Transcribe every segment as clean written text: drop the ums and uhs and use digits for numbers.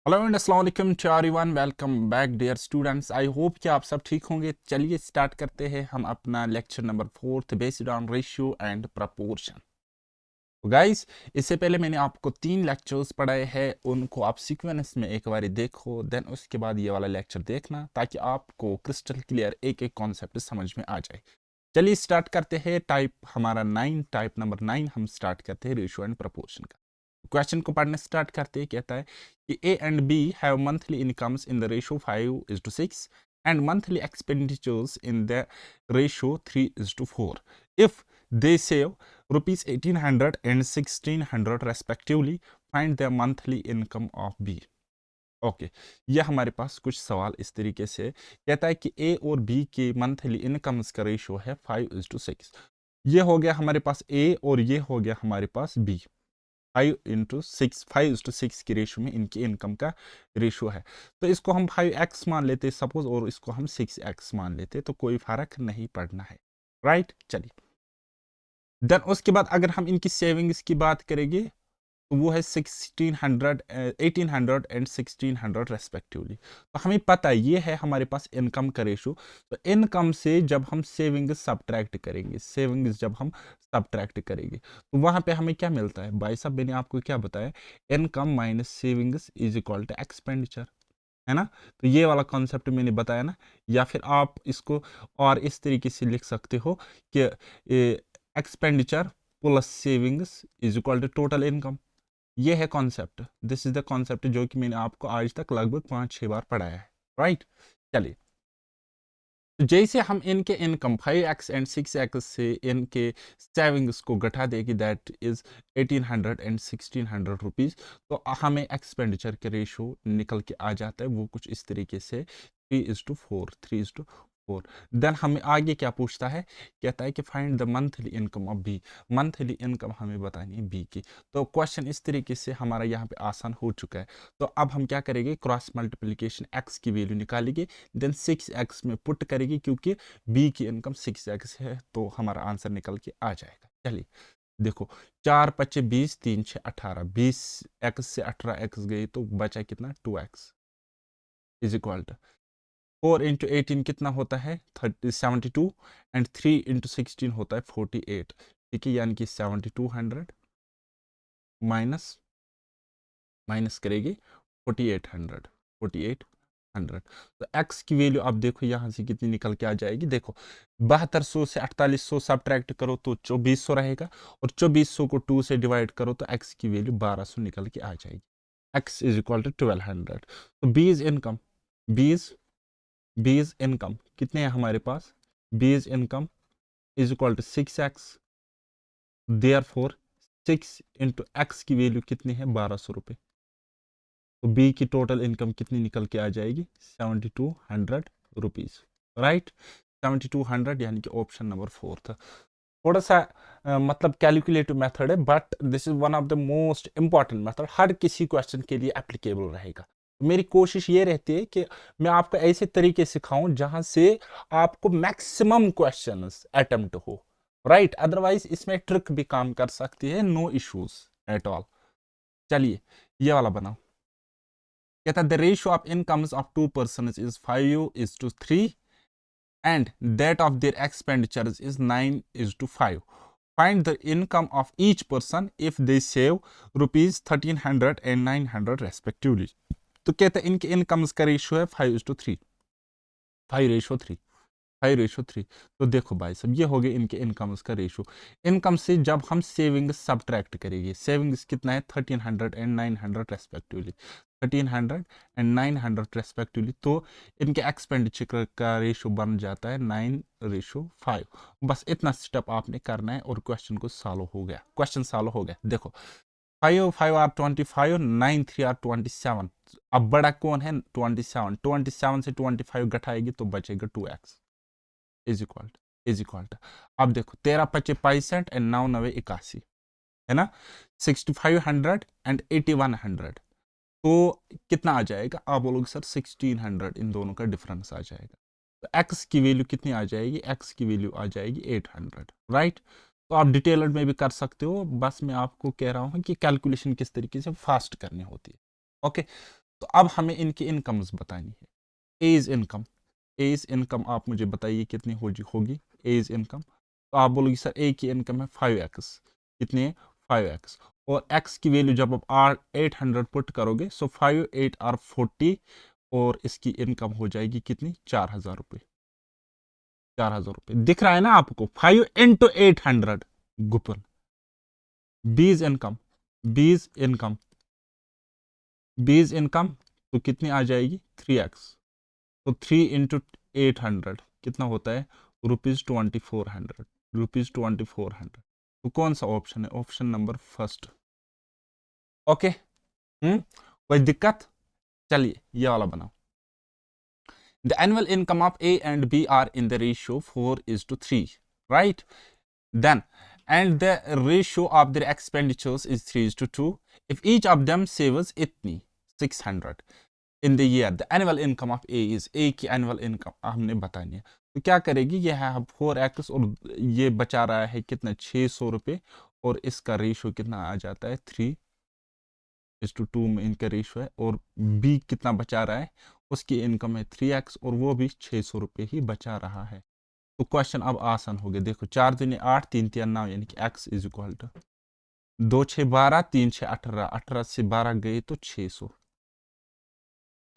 Hello and अस्सलाम वालेकुम to everyone, welcome back dear students. I hope कि आप सब ठीक होंगे। चलिए स्टार्ट करते हैं हम अपना lecture number 4 based on ratio and proportion. Guys, इससे पहले मैंने आपको 3 लेक्चर्स पढ़ाए हैं, उनको आप सीक्वेंस में एक बार देखो, देन उसके बाद ये वाला लेक्चर देखना ताकि आपको क्रिस्टल क्लियर एक एक कॉन्सेप्ट समझ में आ जाए। चलिए स्टार्ट करते हैं। टाइप हमारा 9, टाइप नंबर 9 हम स्टार्ट करते हैं रेशियो एंड प्रपोर्शन का। क्वेश्चन को पढ़ने स्टार्ट करते हैं। कहता है कि A and B have monthly incomes in the ratio 5:6 and monthly expenditures in the ratio 3:4। If they save rupees 1800 and 1600 respectively, find the monthly income of B। Okay, ये हमारे पास कुछ सवाल इस तरीके से कहता है कि ए और बी के मंथली इनकम्स का रेशियो है 5:6। ये हो गया हमारे पास ए और ये हो गया हमारे पास बी। 5:6 की रेशियो में इनकी इनकम का रेशियो है। तो इसको हम 5x मान लेते सपोज, और इसको हम 6x मान लेते, तो कोई फर्क नहीं पड़ना है। राइट, चलिए देन उसके बाद अगर हम इनकी सेविंग्स की बात करेंगे तो वो है 1600, 1800 एंड 1600 रेस्पेक्टिवली। तो हमें पता है ये है हमारे पास इनकम का रेशो। तो इनकम से जब हम सेविंग्स सब्ट्रैक्ट करेंगे, सेविंग्स जब हम सब्ट्रैक्ट करेंगे तो वहां पे हमें क्या मिलता है भाई साहब, मैंने आपको क्या बताया, income minus savings is equal to expenditure, है ना। तो ये वाला कॉन्सेप्ट मैंने बताया ना। या फिर आप इसको और इस तरीके से लिख सकते हो कि expenditure plus savings is equal to total income. ये है concept, this is the concept जो कि मैंने आपको आज तक लगभग 5-6 बार पढ़ाया है। राइट, चलिए तो जैसे हम इनके इनकम 5x एंड 6x से इनके सेविंग्स को घटा देगी, दैट इज 1800 एंड 1600 रुपीज, तो हमें एक्सपेंडिचर के रेशो निकल के आ जाता है वो कुछ इस तरीके से 3:4, 3:4। देन हमें आगे क्या पूछता है, कहता है कि find the monthly income of B. Monthly income हमें बतानी है बी की। तो क्वेश्चन इस तरीके से हमारा यहाँ पे आसान हो चुका है। तो अब हम क्या करेंगे, क्रॉस मल्टीप्लीकेशन x की वैल्यू निकालेंगे, देन 6x में पुट करेंगे क्योंकि b की इनकम 6x है, तो हमारा आंसर निकल के आ जाएगा। चलिए देखो, 4×5 = 20, 3×6 = 18, 20x से 18x गई तो बचा कितना, 2x इज इक्वल टू 4×18 कितना होता है 72, एंड 3×16 होता है 48। ठीक है, यानी कि 7200 माइनस माइनस करेगी 4800, 4800। तो x की वैल्यू आप देखो यहाँ से कितनी निकल के आ जाएगी। देखो 7200 से 4800 सब्ट्रैक्ट करो तो 2400 रहेगा, और 2400 को 2 से डिवाइड करो तो x की वैल्यू 1200 निकल के आ जाएगी। x is equal to 1200। तो बीज इनकम, बीज बीज इनकम कितने हैं हमारे पास, B's income is equal to 6x, therefore 6 × x की वैल्यू कितनी है, 1200 रुपये। तो बी की टोटल इनकम कितनी निकल के आ जाएगी, 7200 रुपीज। राइट, 7200, यानी कि ऑप्शन नंबर 4 था। थोड़ा सा मतलब कैलकुलेटिव मेथड है, but this is one of the most important method, हर किसी क्वेश्चन के लिए एप्लीकेबल रहेगा। मेरी कोशिश ये रहती है कि मैं आपको ऐसे तरीके सिखाऊं जहां से आपको मैक्सिमम क्वेश्चंस अटेम्प्ट हो। राइट, अदरवाइज इसमें ट्रिक भी काम कर सकती है, नो इश्यूज एट ऑल। चलिए ये वाला बनाओ। कहता है the ratio of incomes of 2 persons is 5:3 and that of their expenditures is 9:5। Find the income of each person if they save rupees 1300 and 900 respectively। तो कहता है इनके इनकम्स का रेशियो है 5:3, 5:3, 5:3। तो देखो भाई साहब, ये हो गए इनके इनकम्स का रेशियो। इनकम से जब हम सेविंग्स सब्ट्रैक्ट करेंगे, सेविंग्स कितना है 1300 एंड 900 रेस्पेक्टिवली, 1300 एंड 900 रेस्पेक्टिवली। तो इनके एक्सपेंडिचर का रेशियो बन जाता है 9:5। बस इतना स्टेप आपने करना है और क्वेश्चन को सॉल्व हो गया, क्वेश्चन सॉल्व हो गया। देखो 5×5 = 25, 9×3 = 27। अब बड़ा कौन है, 27, 27 से 25 घटाएगी तो बचेगा 2x इज इक्वल टू। अब देखो 13×5 = 65 एंड 9×9 = 81, है ना। 6500 एंड 8100, तो कितना आ जाएगा, आप बोलोगे सर 1600, इन दोनों का डिफरेंस आ जाएगा। तो x की वैल्यू कितनी आ जाएगी, x की वैल्यू आ जाएगी 800। राइट, तो आप डिटेल्ड में भी कर सकते हो, बस मैं आपको कह रहा हूं कि कैलकुलेशन किस तरीके से फास्ट करनी होती है। ओके, तो अब हमें इनकी इनकम्स बतानी है। एज इनकम, एज इनकम आप मुझे बताइए कितनी होगी एज इनकम। तो आप बोलोगे सर ए की इनकम है 5x, कितनी है 5x, और x की वैल्यू जब आप 800 पुट करोगे सो 5 8 आर 40, और इसकी इनकम हो जाएगी कितनी 4000 रुपये। 4000 रुपये दिख रहा है ना आपको, 5 इंटू 800 गुपन। बीज इनकम, बीज इनकम, बीज इनकम तो कितनी आ जाएगी 3x, तो 3 इंटू 800 कितना होता है ₹2400, ₹2400। तो कौन सा ऑप्शन है, ऑप्शन नंबर फर्स्ट। ओके, कोई दिक्कत? चलिए ये वाला बनाओ। The annual income of A and B are in the ratio 4:3, right? Then, and the ratio of their expenditures is 3:2. If each of them saves itni 600 in the year, the annual income of A is, A की annual income हमने बतानी है। तो क्या करेगी, ये है 4x और ये बचा रहा है कितना 600 रुपये, और इसका रेशो कितना आ जाता है 3:2 में इनका रेशो है, और B कितना बचा रहा है, उसकी इनकम है 3x और वो भी 600 रुपये ही बचा रहा है। तो क्वेश्चन अब आसान हो गया, देखो 4 दूनी 8, 3 3 9, यानी कि x इज इक्वल टू 2 6 12, 3 6 18, 18 से 12 गए तो 600,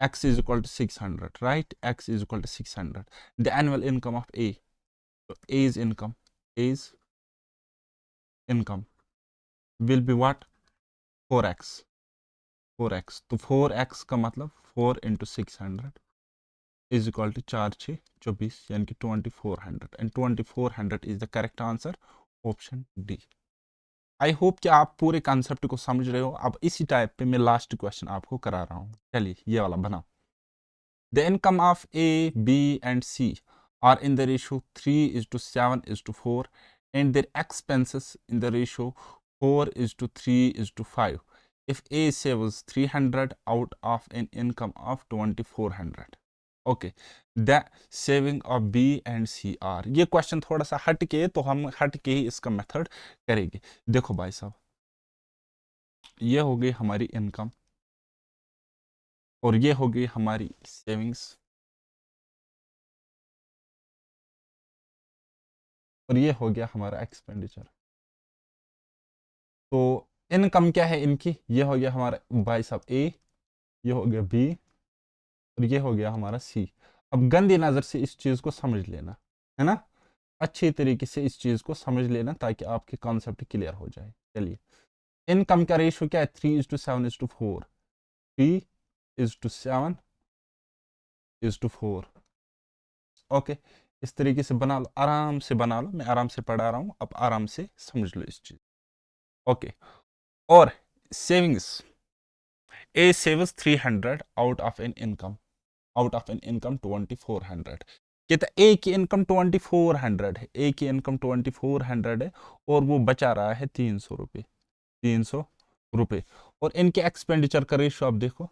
x is equal to 600, right? X is equal to 600. The annual income of A, so A's income, A's income will be what? 4x, 4x, तो 4x का मतलब 4 into 600 is equal to 4 6 24, यानी कि 2400, and 2400 is the correct answer, option D. I hope कि आप पूरे concept को समझ रहे हो। अब इसी टाइप पे मैं लास्ट क्वेश्चन आपको करा रहा हूँ, चलिए ये वाला बनाओ। The income of A B and C are in the ratio 3:7:4 and their expenses in the ratio 4:3:5 if A saves 300 out of an income of 2400, okay, the saving of B and C are. ये question थोड़ा सा हट के, तो हम हट के ही इसका मेथड करेंगे। देखो भाई साहब, ये हो गई हमारी इनकम और ये हो गई हमारी सेविंग्स, और ये हो गया हमारा एक्सपेंडिचर। तो इनकम क्या है इनकी, ये हो गया हमारा भाई साहब ए, ये हो गया बी, और ये हो गया हमारा सी। अब गंदी नज़र से इस चीज़ को समझ लेना, है ना, अच्छी तरीके से इस चीज़ को समझ लेना ताकि आपके कॉन्सेप्ट क्लियर हो जाए। चलिए, इनकम का रेशियो क्या है 3:7:4, 3:7:4। ओके, इस तरीके से बना लो, आराम से बना लो, मैं आराम से पढ़ा रहा हूँ, अब आराम से समझ लो इस चीज। ओके, और savings, A saves 300 out of an income, out of an income 2400। कहता ए की इनकम 2400 है, ए की इनकम 2400 है, और वो बचा रहा है 300 रुपये, 300 रुपये। और इनके एक्सपेंडिचर का रेशियो आप देखो,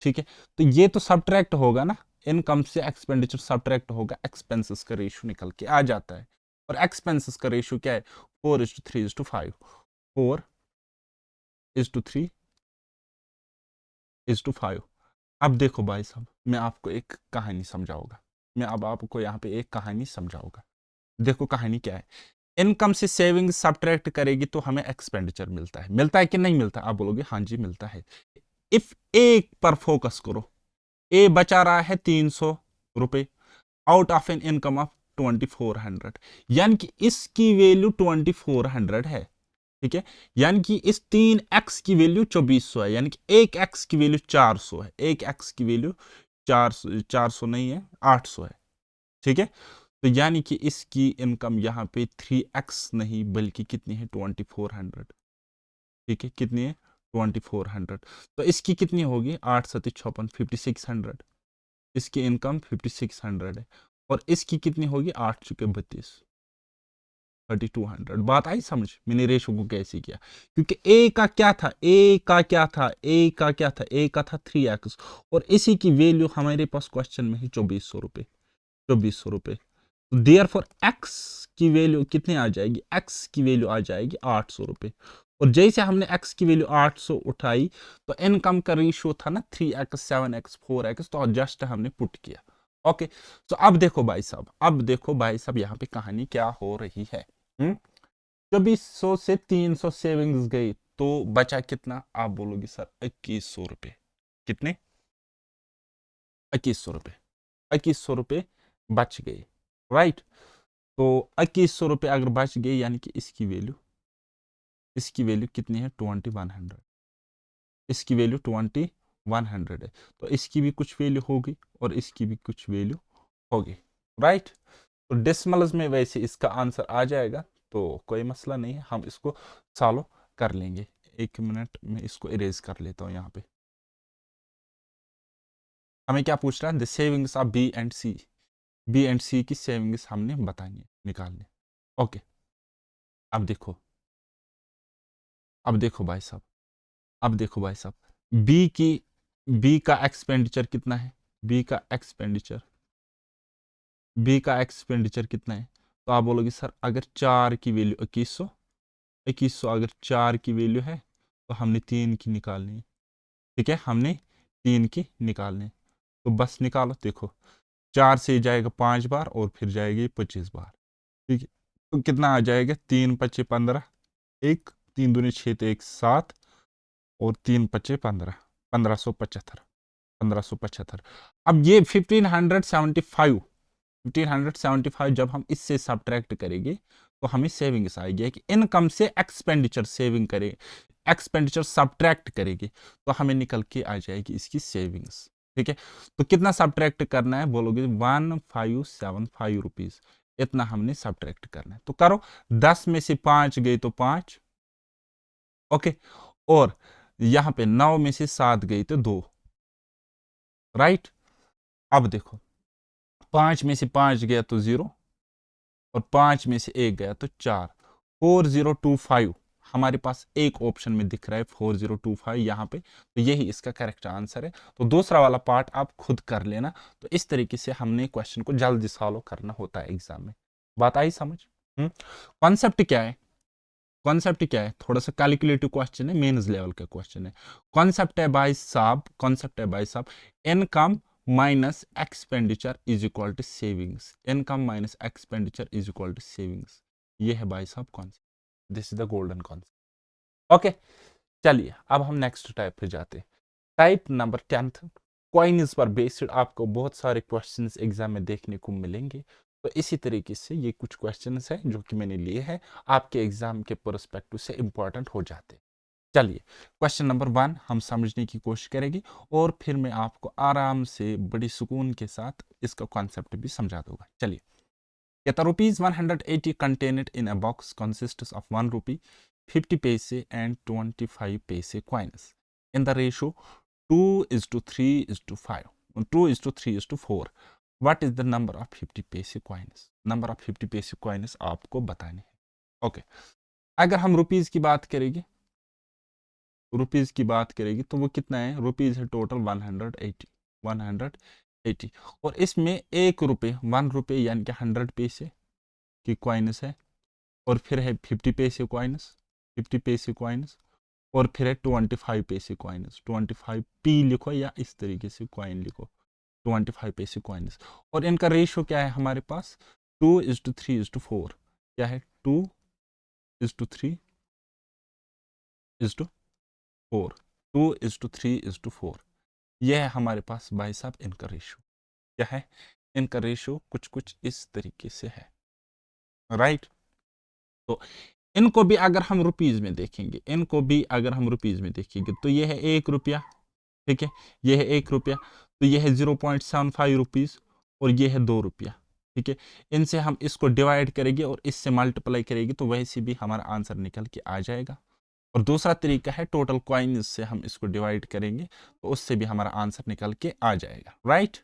ठीक है, तो ये तो सब्ट्रैक्ट होगा ना, इनकम से एक्सपेंडिचर सब्ट्रैक्ट होगा, एक्सपेंसेस का रेशियो निकल के आ जाता है। और एक्सपेंसेस का रेशियो क्या है 4:3:5, 4:3:5। अब देखो भाई साहब, मैं आपको एक कहानी समझाऊंगा, मैं अब आपको यहाँ पे एक कहानी समझाऊंगा। देखो कहानी क्या है, इनकम से सेविंग सब्ट्रैक्ट करेगी तो हमें एक्सपेंडिचर मिलता है कि नहीं मिलता? आप बोलोगे हाँ जी मिलता है। इफ ए पर फोकस करो, ए बचा रहा है 300 रुपए out of an income of 2400, यानी कि इसकी वैल्यू 2400 है, ठीक है, यानी कि इस 3x की वैल्यू 2400 है, यानी कि एक x की वैल्यू 400 है, एक x की वैल्यू 400 नहीं है 800 है, ठीक है। तो यानी कि इसकी इनकम यहाँ पे 3x नहीं बल्कि कितनी है 2400, ठीक है, कितनी है 2400। तो इसकी कितनी होगी 8 7 56 5600, इसकी इनकम 5600 है, और इसकी कितनी होगी 8 चुके 32, 3200। बात आई समझ, मैंने रेशो को कैसे किया, क्योंकि ए का क्या था, ए का क्या था, ए का क्या था, ए का था 3x, और इसी की वैल्यू हमारे पास क्वेश्चन में है 2400 रुपये, 2400 रुपये। देयर फॉर एक्स की वैल्यू कितनी आ जाएगी, एक्स की वैल्यू आ जाएगी 800 रुपये, और जैसे हमने x की वैल्यू 800 उठाई तो इनकम का रेशियो था ना 3x 7x 4x, तो जस्ट हमने पुट किया। ओके, तो अब देखो भाई साहब, अब देखो भाई साहब यहाँ पे कहानी क्या हो रही है। 2400 से 300 सेविंग्स गई तो बचा कितना? आप बोलोगे सर 2100 रुपए। कितने? 2100 रुपए। 2100 रुपए बच गए, राइट। तो 2100 रुपए अगर बच गए यानी कि इसकी वैल्यू कितनी है? 2100। इसकी वैल्यू 2100 है, तो इसकी भी कुछ वैल्यू होगी और इसकी भी कुछ वैल्यू होगी, राइट। तो डेसिमल्स में वैसे इसका आंसर आ जाएगा, तो कोई मसला नहीं है, हम इसको सॉल्व कर लेंगे। एक मिनट में इसको इरेज कर लेता हूं। यहाँ पे हमें क्या पूछ रहा है? The savings of B and C की सेविंग्स हमने बतानी है, निकालनी। ओके, अब देखो, अब देखो भाई साहब, अब देखो भाई साहब, बी का एक्सपेंडिचर कितना है? बी का एक्सपेंडिचर कितना है? तो आप बोलोगे सर अगर 4 की वैल्यू 2100 अगर 4 की वैल्यू है तो हमने 3 की निकालनी है। ठीक है, हमने 3 की निकालनी है, तो बस निकालो। देखो 4 से जाएगा 5 बार और फिर जाएगी 25 बार। ठीक है, तो कितना आ जाएगा? 3 पच्चे 15, एक 3 दूनी 6 तो 1 7 और 3 पच्चे 15, 1575। 1575। अब ये 1575 जब हम इससे सब्ट्रैक्ट करेंगे तो हमें सेविंग्स आएगी कि इनकम से एक्सपेंडिचर सेविंग करें, एक्सपेंडिचर सब्ट्रैक्ट करेंगे तो हमें निकल के आ जाएगी इसकी सेविंग्स। ठीक है, तो कितना सब्ट्रैक्ट करना है? बोलोगे 1575 रुपीज, इतना हमने सब्ट्रैक्ट करना है। तो करो, 10 में से 5 गए तो 5, ओके, और यहां पे 9 में से 7 गई तो 2, राइट। अब देखो 5 में से 5 गया तो 0 और 5 में से 1 गया तो 4। 4025 हमारे पास एक ऑप्शन में दिख रहा है, 4025 यहाँ पे, तो यही इसका करेक्ट आंसर है। तो दूसरा वाला पार्ट आप खुद कर लेना। तो इस तरीके से हमने क्वेश्चन को जल्दी सॉल्व करना होता है एग्जाम में। बात आई समझ? कॉन्सेप्ट क्या है? कॉन्सेप्ट क्या है? थोड़ा सा कैलकुलेटिव क्वेश्चन है, मेंस लेवल का क्वेश्चन है। कॉन्सेप्ट है भाई साहब, income minus expenditure is equal to savings. Income minus expenditure is equal to savings, ये है भाई साहब concept. This is the golden concept. Okay, चलिए अब हम नेक्स्ट टाइप पे जाते हैं। टाइप नंबर 10th, कॉइन्स पर बेस्ड आपको बहुत सारे क्वेश्चंस एग्जाम में देखने को मिलेंगे। तो इसी तरीके से ये कुछ क्वेश्चंस हैं जो कि मैंने लिए हैं, आपके एग्जाम के परस्पेक्टिव से इंपॉर्टेंट हो जाते हैं। चलिए क्वेश्चन नंबर 1 हम समझने की कोशिश करेंगे और फिर मैं आपको आराम से बड़ी सुकून के साथ इसका कॉन्सेप्ट भी समझा दूंगा। चलिए, कहता rupees 180 contained in a box consists of 1 rupee, 50 पैसे एंड 25 पैसे coins in the ratio 2:3:5, 2:3:4. What is the number of 50 पैसे coins? नंबर ऑफ 50 पैसे coins आपको बताने हैं। ओके, अगर हम रुपीज की बात करेंगे, तो वो कितना है? रुपीज है टोटल 180 और इसमें 1 रुपये 1 रुपये यानी कि 100 पैसे की कॉइन्स है, और फिर है 50 पैसे कॉइन्स और फिर है 25 पैसे कॉइन्स। 25 पी लिखो या इस तरीके से कॉइन लिखो, 25 पैसे कॉइन्स। और इनका रेशियो क्या है हमारे पास? 2:3:4। क्या है? 2:3:4। 2:3:4 यह है हमारे पास भाई साहब इनका रेशियो। क्या है? इनका रेशियो कुछ कुछ इस तरीके से है, राइट। तो इनको भी अगर हम रुपीज में देखेंगे, तो यह है 1 रुपया। ठीक है, यह है 1 रुपया, तो यह है 0.75 रुपीज और यह है 2 रुपया। ठीक है, इनसे हम इसको डिवाइड करेंगे और इससे मल्टीप्लाई करेंगे तो वैसे भी हमारा आंसर निकल के आ जाएगा। और दूसरा तरीका है टोटल कॉइन्स से हम इसको डिवाइड करेंगे तो उससे भी हमारा आंसर निकल के आ जाएगा, राइट।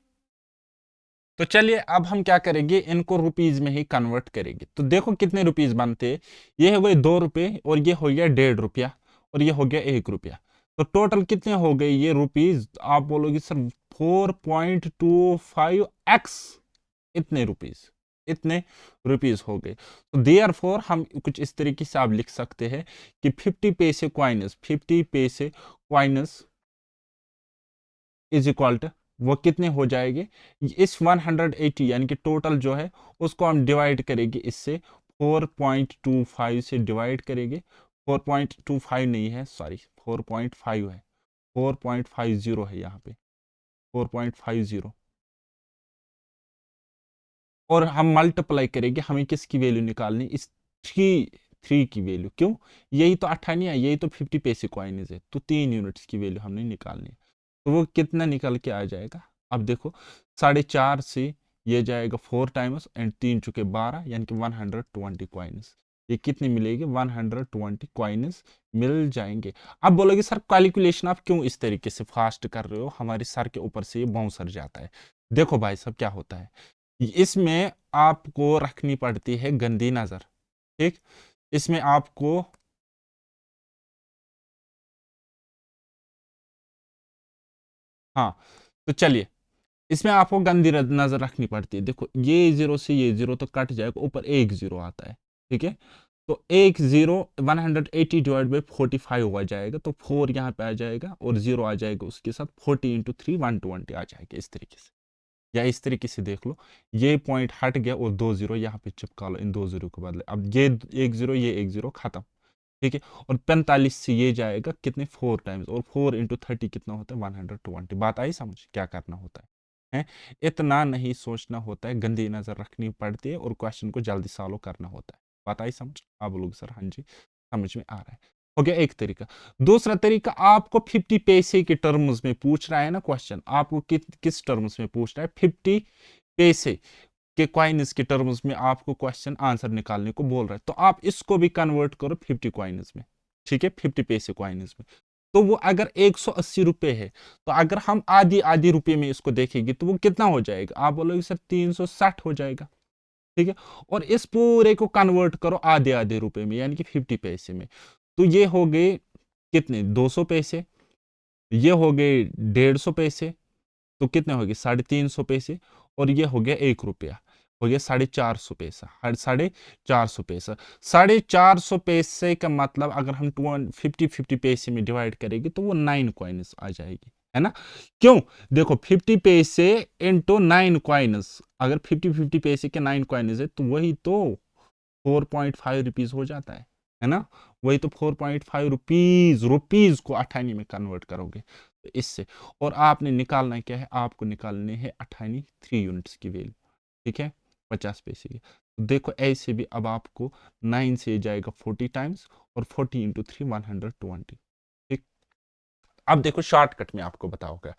तो चलिए अब हम क्या करेंगे, इनको रुपीज में ही कन्वर्ट करेंगे। तो देखो कितने रुपीज बनते हैं। ये हो गए 2 रुपये और ये हो गया 1.5 रुपया और ये हो गया 1 रुपया। तो टोटल कितने हो गए ये रुपीज? आप बोलोगे सर 4.25x, इतने रुपीज, इतने रुपीज हो गए। तो देयरफॉर हम कुछ इस तरीके से आप लिख सकते हैं कि 50 पैसे कॉइन्स, 50 पैसे कॉइन्स इज इक्वल टू, वो कितने हो जाएंगे, इस 180 यानी कि टोटल जो है उसको हम डिवाइड करेंगे इससे, 4.25 से डिवाइड करेंगे। 4.25 नहीं है, सॉरी 4.5 है, 4.50 है यहाँ पे, 4.50। और हम मल्टीप्लाई करेंगे, हमें किसकी वैल्यू निकालनी, इस थ्री, थ्री की वैल्यू। क्यों, यही तो 98 है, यही तो 50 पैसे कॉइन्स है, तो 3 यूनिट्स की वैल्यू हमने निकालनी है। तो वो कितना निकल के आ जाएगा, अब देखो 4.5 से ये जाएगा 4 टाइम्स एंड 3 चुके 12 यानी कि 120 कॉइन्स। ये कितनी मिलेगी, 120 कॉइन्स मिल जाएंगे। अब बोलोगे सर कैलकुलेशन आप क्यों इस तरीके से फास्ट कर रहे हो, हमारे सर के ऊपर से ये बाउंसर जाता है। देखो भाई साहब क्या होता है, इसमें आपको रखनी पड़ती है गंदी नजर, ठीक, इसमें आपको, हाँ, तो चलिए, इसमें आपको गंदी नजर रखनी पड़ती है। देखो ये जीरो से ये जीरो तो कट जाएगा, ऊपर एक जीरो आता है, ठीक है, तो एक जीरो 180 डिवाइड बाई 45 हुआ जाएगा, तो 4 यहाँ पे आ जाएगा और जीरो आ जाएगा उसके साथ, 40 इंटू 3 120 आ जाएगा इस तरीके से। या इस तरीके से देख लो, ये पॉइंट हट गया और 2 जीरो यहाँ पे चिपका लो इन 2 जीरो के बदले, अब ये एक जीरो ये एक जीरो खत्म, ठीक है। और 45 से ये जाएगा कितने, 4 टाइम्स, और 4 इंटू 30 कितना होता है, 120। बात आई समझ क्या करना होता है? इतना नहीं सोचना होता है, गंदी नजर रखनी पड़ती है और क्वेश्चन को जल्दी सॉल्व करना होता है। बात आई समझ, आप लोग सर हाँ जी समझ में आ रहा है, हो गया एक तरीका। दूसरा तरीका, आपको 50 पैसे के टर्म्स में पूछ रहा है ना क्वेश्चन, आपको किस टर्म्स में पूछ रहा है, 50 पैसे के कॉइन्स के टर्म्स में आपको क्वेश्चन आंसर निकालने को बोल रहा है, तो आप इसको भी कन्वर्ट करो 50 कॉइन्स में, ठीक है, 50 पैसे कॉइन्स में। तो वो अगर 180 रुपए है, तो अगर हम आधी आधी रुपए में इसको देखेंगे तो वो कितना हो जाएगा, आप बोलोगे सर 360 हो जाएगा, ठीक है। और इस पूरे को कन्वर्ट करो आधे आधे रुपए में यानी कि 50 पैसे में, तो ये हो गए कितने, 200 पैसे, ये हो गए 150 पैसे, तो कितने हो गए, 350 पैसे, और ये हो गया 1 रुपया, हो गया 450 पैसा, हर 450 पैसा। 450 पैसे का मतलब अगर हम 50 पैसे में डिवाइड करेंगे तो वो 9 कॉइन्स आ जाएगी, है ना। क्यों, देखो 50 पैसे इंटू 9 कॉइन्स, अगर 50 पैसे के 9 कॉइन्स है तो वही तो 4.5 रुपीज हो जाता है ना, वही तो 4.5 रुपीज, रुपीज को अठानी में कन्वर्ट करोगे तो इससे। और आपने निकालना क्या है, आपको निकालने हैं अठानी 3 यूनिट्स की वैल्यू, ठीक है, 50 पैसे की। तो देखो ऐसे भी अब आपको 9 से जाएगा 40 टाइम्स, और 40 इंटू 3 120, ठीक। अब देखो शॉर्टकट में आपको बताओगे,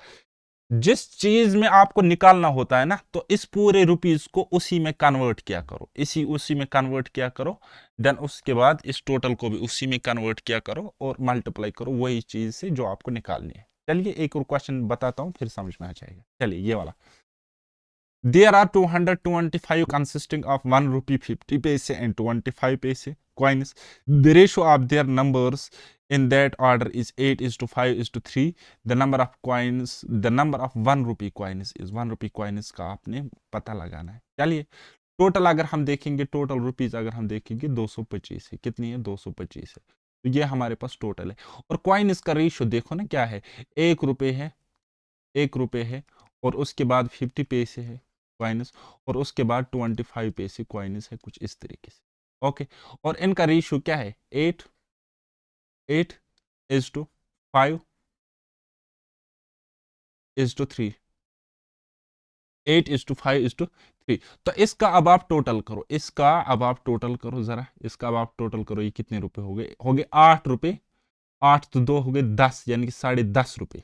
जिस चीज में आपको निकालना होता है ना, तो इस पूरे रुपीज को उसी में कन्वर्ट किया करो, उसी में कन्वर्ट किया करो, देन उसके बाद इस टोटल को भी उसी में कन्वर्ट किया करो और मल्टीप्लाई करो वही चीज से जो आपको निकालनी है। चलिए एक और क्वेश्चन बताता हूं फिर समझ में आ जाएगा। चलिए ये वाला, there are 225 consisting of 1 rupee 50 paise and 25 paise coins. The ratio of their numbers in that order is 8 is to 5 is to 3. The number of coins, the number of 1 rupee coins is 1 rupee coins का आपने पता लगाना है। चलिए total अगर हम देखेंगे, total rupees अगर हम देखेंगे 225 है, कितनी है 225 है, तो ये हमारे पास टोटल है। और कॉइन इसका रेशियो देखो ना क्या है, 1 रुपए है, 1 रुपए है, और उसके बाद 50 पैसे है कॉइन्स, और उसके बाद 25 पैसे कॉइन्स है, कुछ इस तरीके से, ओके। और इनका रेशियो क्या है, 8 8 is to 5 is to 3, 8 is to 5 is to 3। तो इसका अब आप टोटल करो, इसका अब आप टोटल करो जरा, इसका अब आप टोटल करो, ये कितने रुपए हो गए 8 रुपए, 8 तो 2 हो गए 10 यानी कि 10.5 रुपए,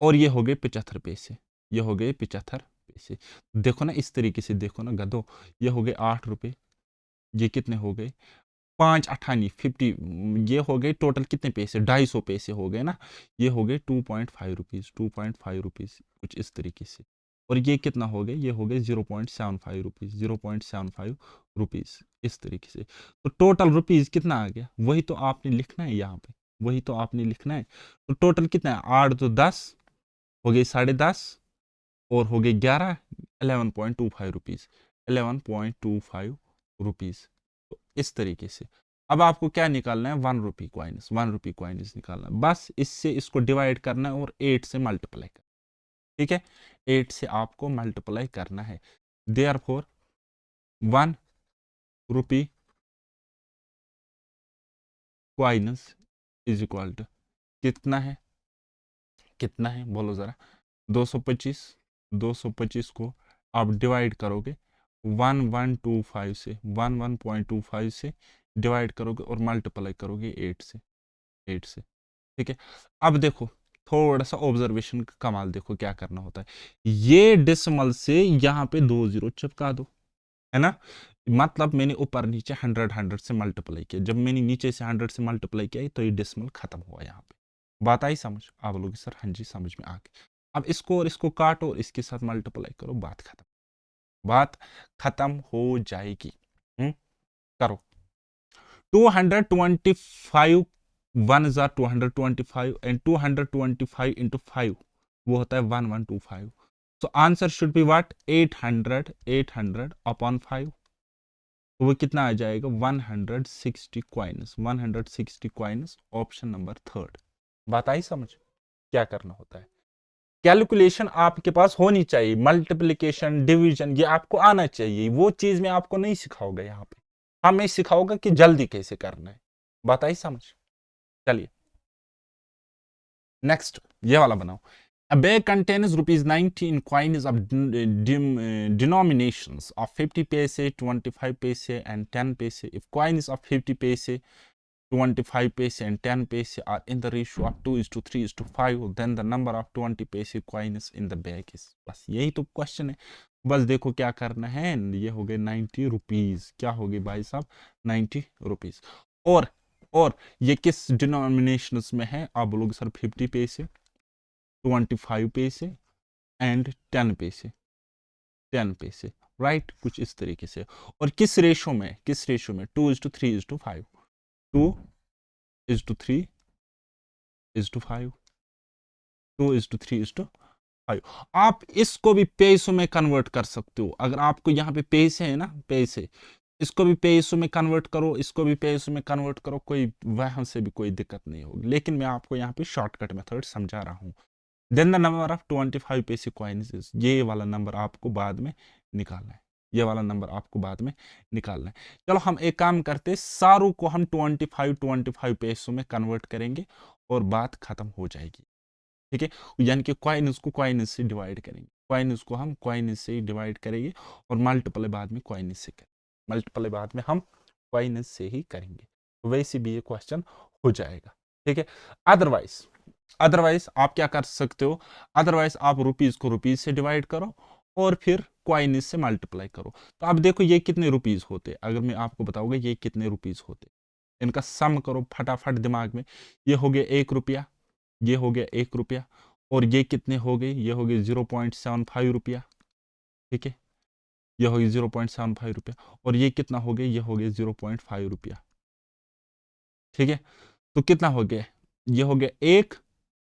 और ये हो गए 75 पैसे, ये हो गए 75 पैसे। देखो ना इस तरीके से देखो ना गधो, ये हो गए 8 रुपए, ये कितने हो गए 5 अठानी 50, ये हो गए टोटल कितने पैसे, 250 पैसे हो गए ना, ये हो गए 2.5 रुपीज, 2.5 रुपीज कुछ इस तरीके से। और ये कितना हो गया, ये हो गए 0.75 रुपीज, 0.75 रुपीज इस तरीके से। तो टोटल रुपीज कितना आ गया, वही तो आपने लिखना है यहाँ पे, वही तो आपने लिखना है। तो टोटल कितना है, 8 तो 10 हो गए 10.5, और हो गए 11, 11.25 रुपीज। 11.25 रुपीज़। तो इस तरीके से अब आपको क्या निकालना है, 1 रुपी कॉइन्स, 1 रुपी कॉइन्स निकालना है। बस इससे इसको डिवाइड करना है और 8 से मल्टीप्लाई करना, ठीक है, 8 से आपको मल्टीप्लाई करना है। Therefore 1 rupee coins is equal to कितना है, कितना है बोलो ज़रा, 225। 225 को आप डिवाइड करोगे 1125 से, 11.25 से डिवाइड करोगे और मल्टीप्लाई करोगे 8 से, 8 से, ठीक है। अब देखो थोड़ा सा ऑब्जर्वेशन का कमाल, देखो क्या करना होता है, ये डेसिमल से यहाँ पे 2 जीरो चिपका दो, है ना। मतलब मैंने ऊपर नीचे 100 से मल्टीप्लाई किया, जब मैंने नीचे से 100 से मल्टीप्लाई किया तो ये डेसिमल खत्म हुआ यहाँ पे। बात आई समझ, आप लोग सर हाँ जी समझ में आ गई। अब इसको और इसको काटो और इसके साथ मल्टीप्लाई करो, बात खत्म, बात खत्म हो जाएगी। करो 225, 1 225 एंड 225 इंटू 5 वो होता है 1125। So answer should be what, 800 upon 5, तो वो कितना आ जाएगा 160 कॉइन्स, 160 कॉइन्स, ऑप्शन नंबर 3। बात आई समझ, क्या करना होता है, कैलकुलेशन आपके पास होनी चाहिए, मल्टीप्लिकेशन डिवीजन ये आपको आना चाहिए, वो चीज मैं आपको नहीं सिखाऊंगा यहाँ पे, हाँ मैं सिखाऊंगा कि जल्दी कैसे करना है। बात आई समझ, चलिए नेक्स्ट ये वाला बनाओ। A bag contains rupees 90 in coins of denominations of 50 paise, 25 paise and 10 paise. If coins of 50 paise, 25 paise and 10 paise are in the ratio of 2:3:5, then the number of 20 paise coins in the bag is, बस यही तो question है। बस देखो क्या करना है, ये हो गए 90 रुपीज, क्या हो गए भाई साहब 90 रुपीज। और ये किस डिनोमिनेशंस में है, आप बोलोगे सर 50 पैसे, 25 पैसे एंड 10 पैसे, 10 पैसे, राइट, कुछ इस तरीके से। और किस रेशो में, किस रेशो में, 2:3:5, 2:3:5, 2:3:5। आप इसको भी पैसों में कन्वर्ट कर सकते हो, अगर आपको यहाँ पे पैसे है ना, पैसे, इसको भी पैसों में कन्वर्ट करो, इसको भी पैसों में कन्वर्ट करो, कोई वहां से भी कोई दिक्कत नहीं होगी, लेकिन मैं आपको यहाँ पे शॉर्टकट मेथड समझा रहा हूँ। देन द नंबर ऑफ 25 पैसे कॉइन्स, ये वाला नंबर आपको बाद में निकालना है, ये वाला नंबर आपको बाद में निकालना है। चलो हम एक काम करते हैं, सारों को हम 25 पैसों में कन्वर्ट करेंगे और बात खत्म हो जाएगी, ठीक है। यानी कि कॉइन्स को कॉइन्स से डिवाइड करेंगे, कॉइन्स को हम कॉइन्स से डिवाइड करेंगे और मल्टीप्लाई बाद में कॉइन्स से करेंगे, मल्टीप्लाई बाद में हम कॉइन्स से ही करेंगे, तो वैसे भी ये क्वेश्चन हो जाएगा, ठीक है। अदरवाइज अदरवाइज आप क्या कर सकते हो, अदरवाइज आप रुपीज को रुपीज से डिवाइड करो और फिर कॉइन्स से मल्टीप्लाई करो। तो अब देखो ये कितने रुपीज होते, अगर मैं आपको बताऊंगा ये कितने रुपीज होते, इनका सम करो फटाफट दिमाग में। ये हो गया 1 रुपया, ये हो गया 1 रुपया, और ये कितने हो गए, ये हो गए 0.75 रुपया, ठीक है, ये हो गया 0.75 रुपया, और ये कितना हो गया, ये हो गया 0.5 रुपया, ठीक है। तो कितना हो गया, ये हो गया एक,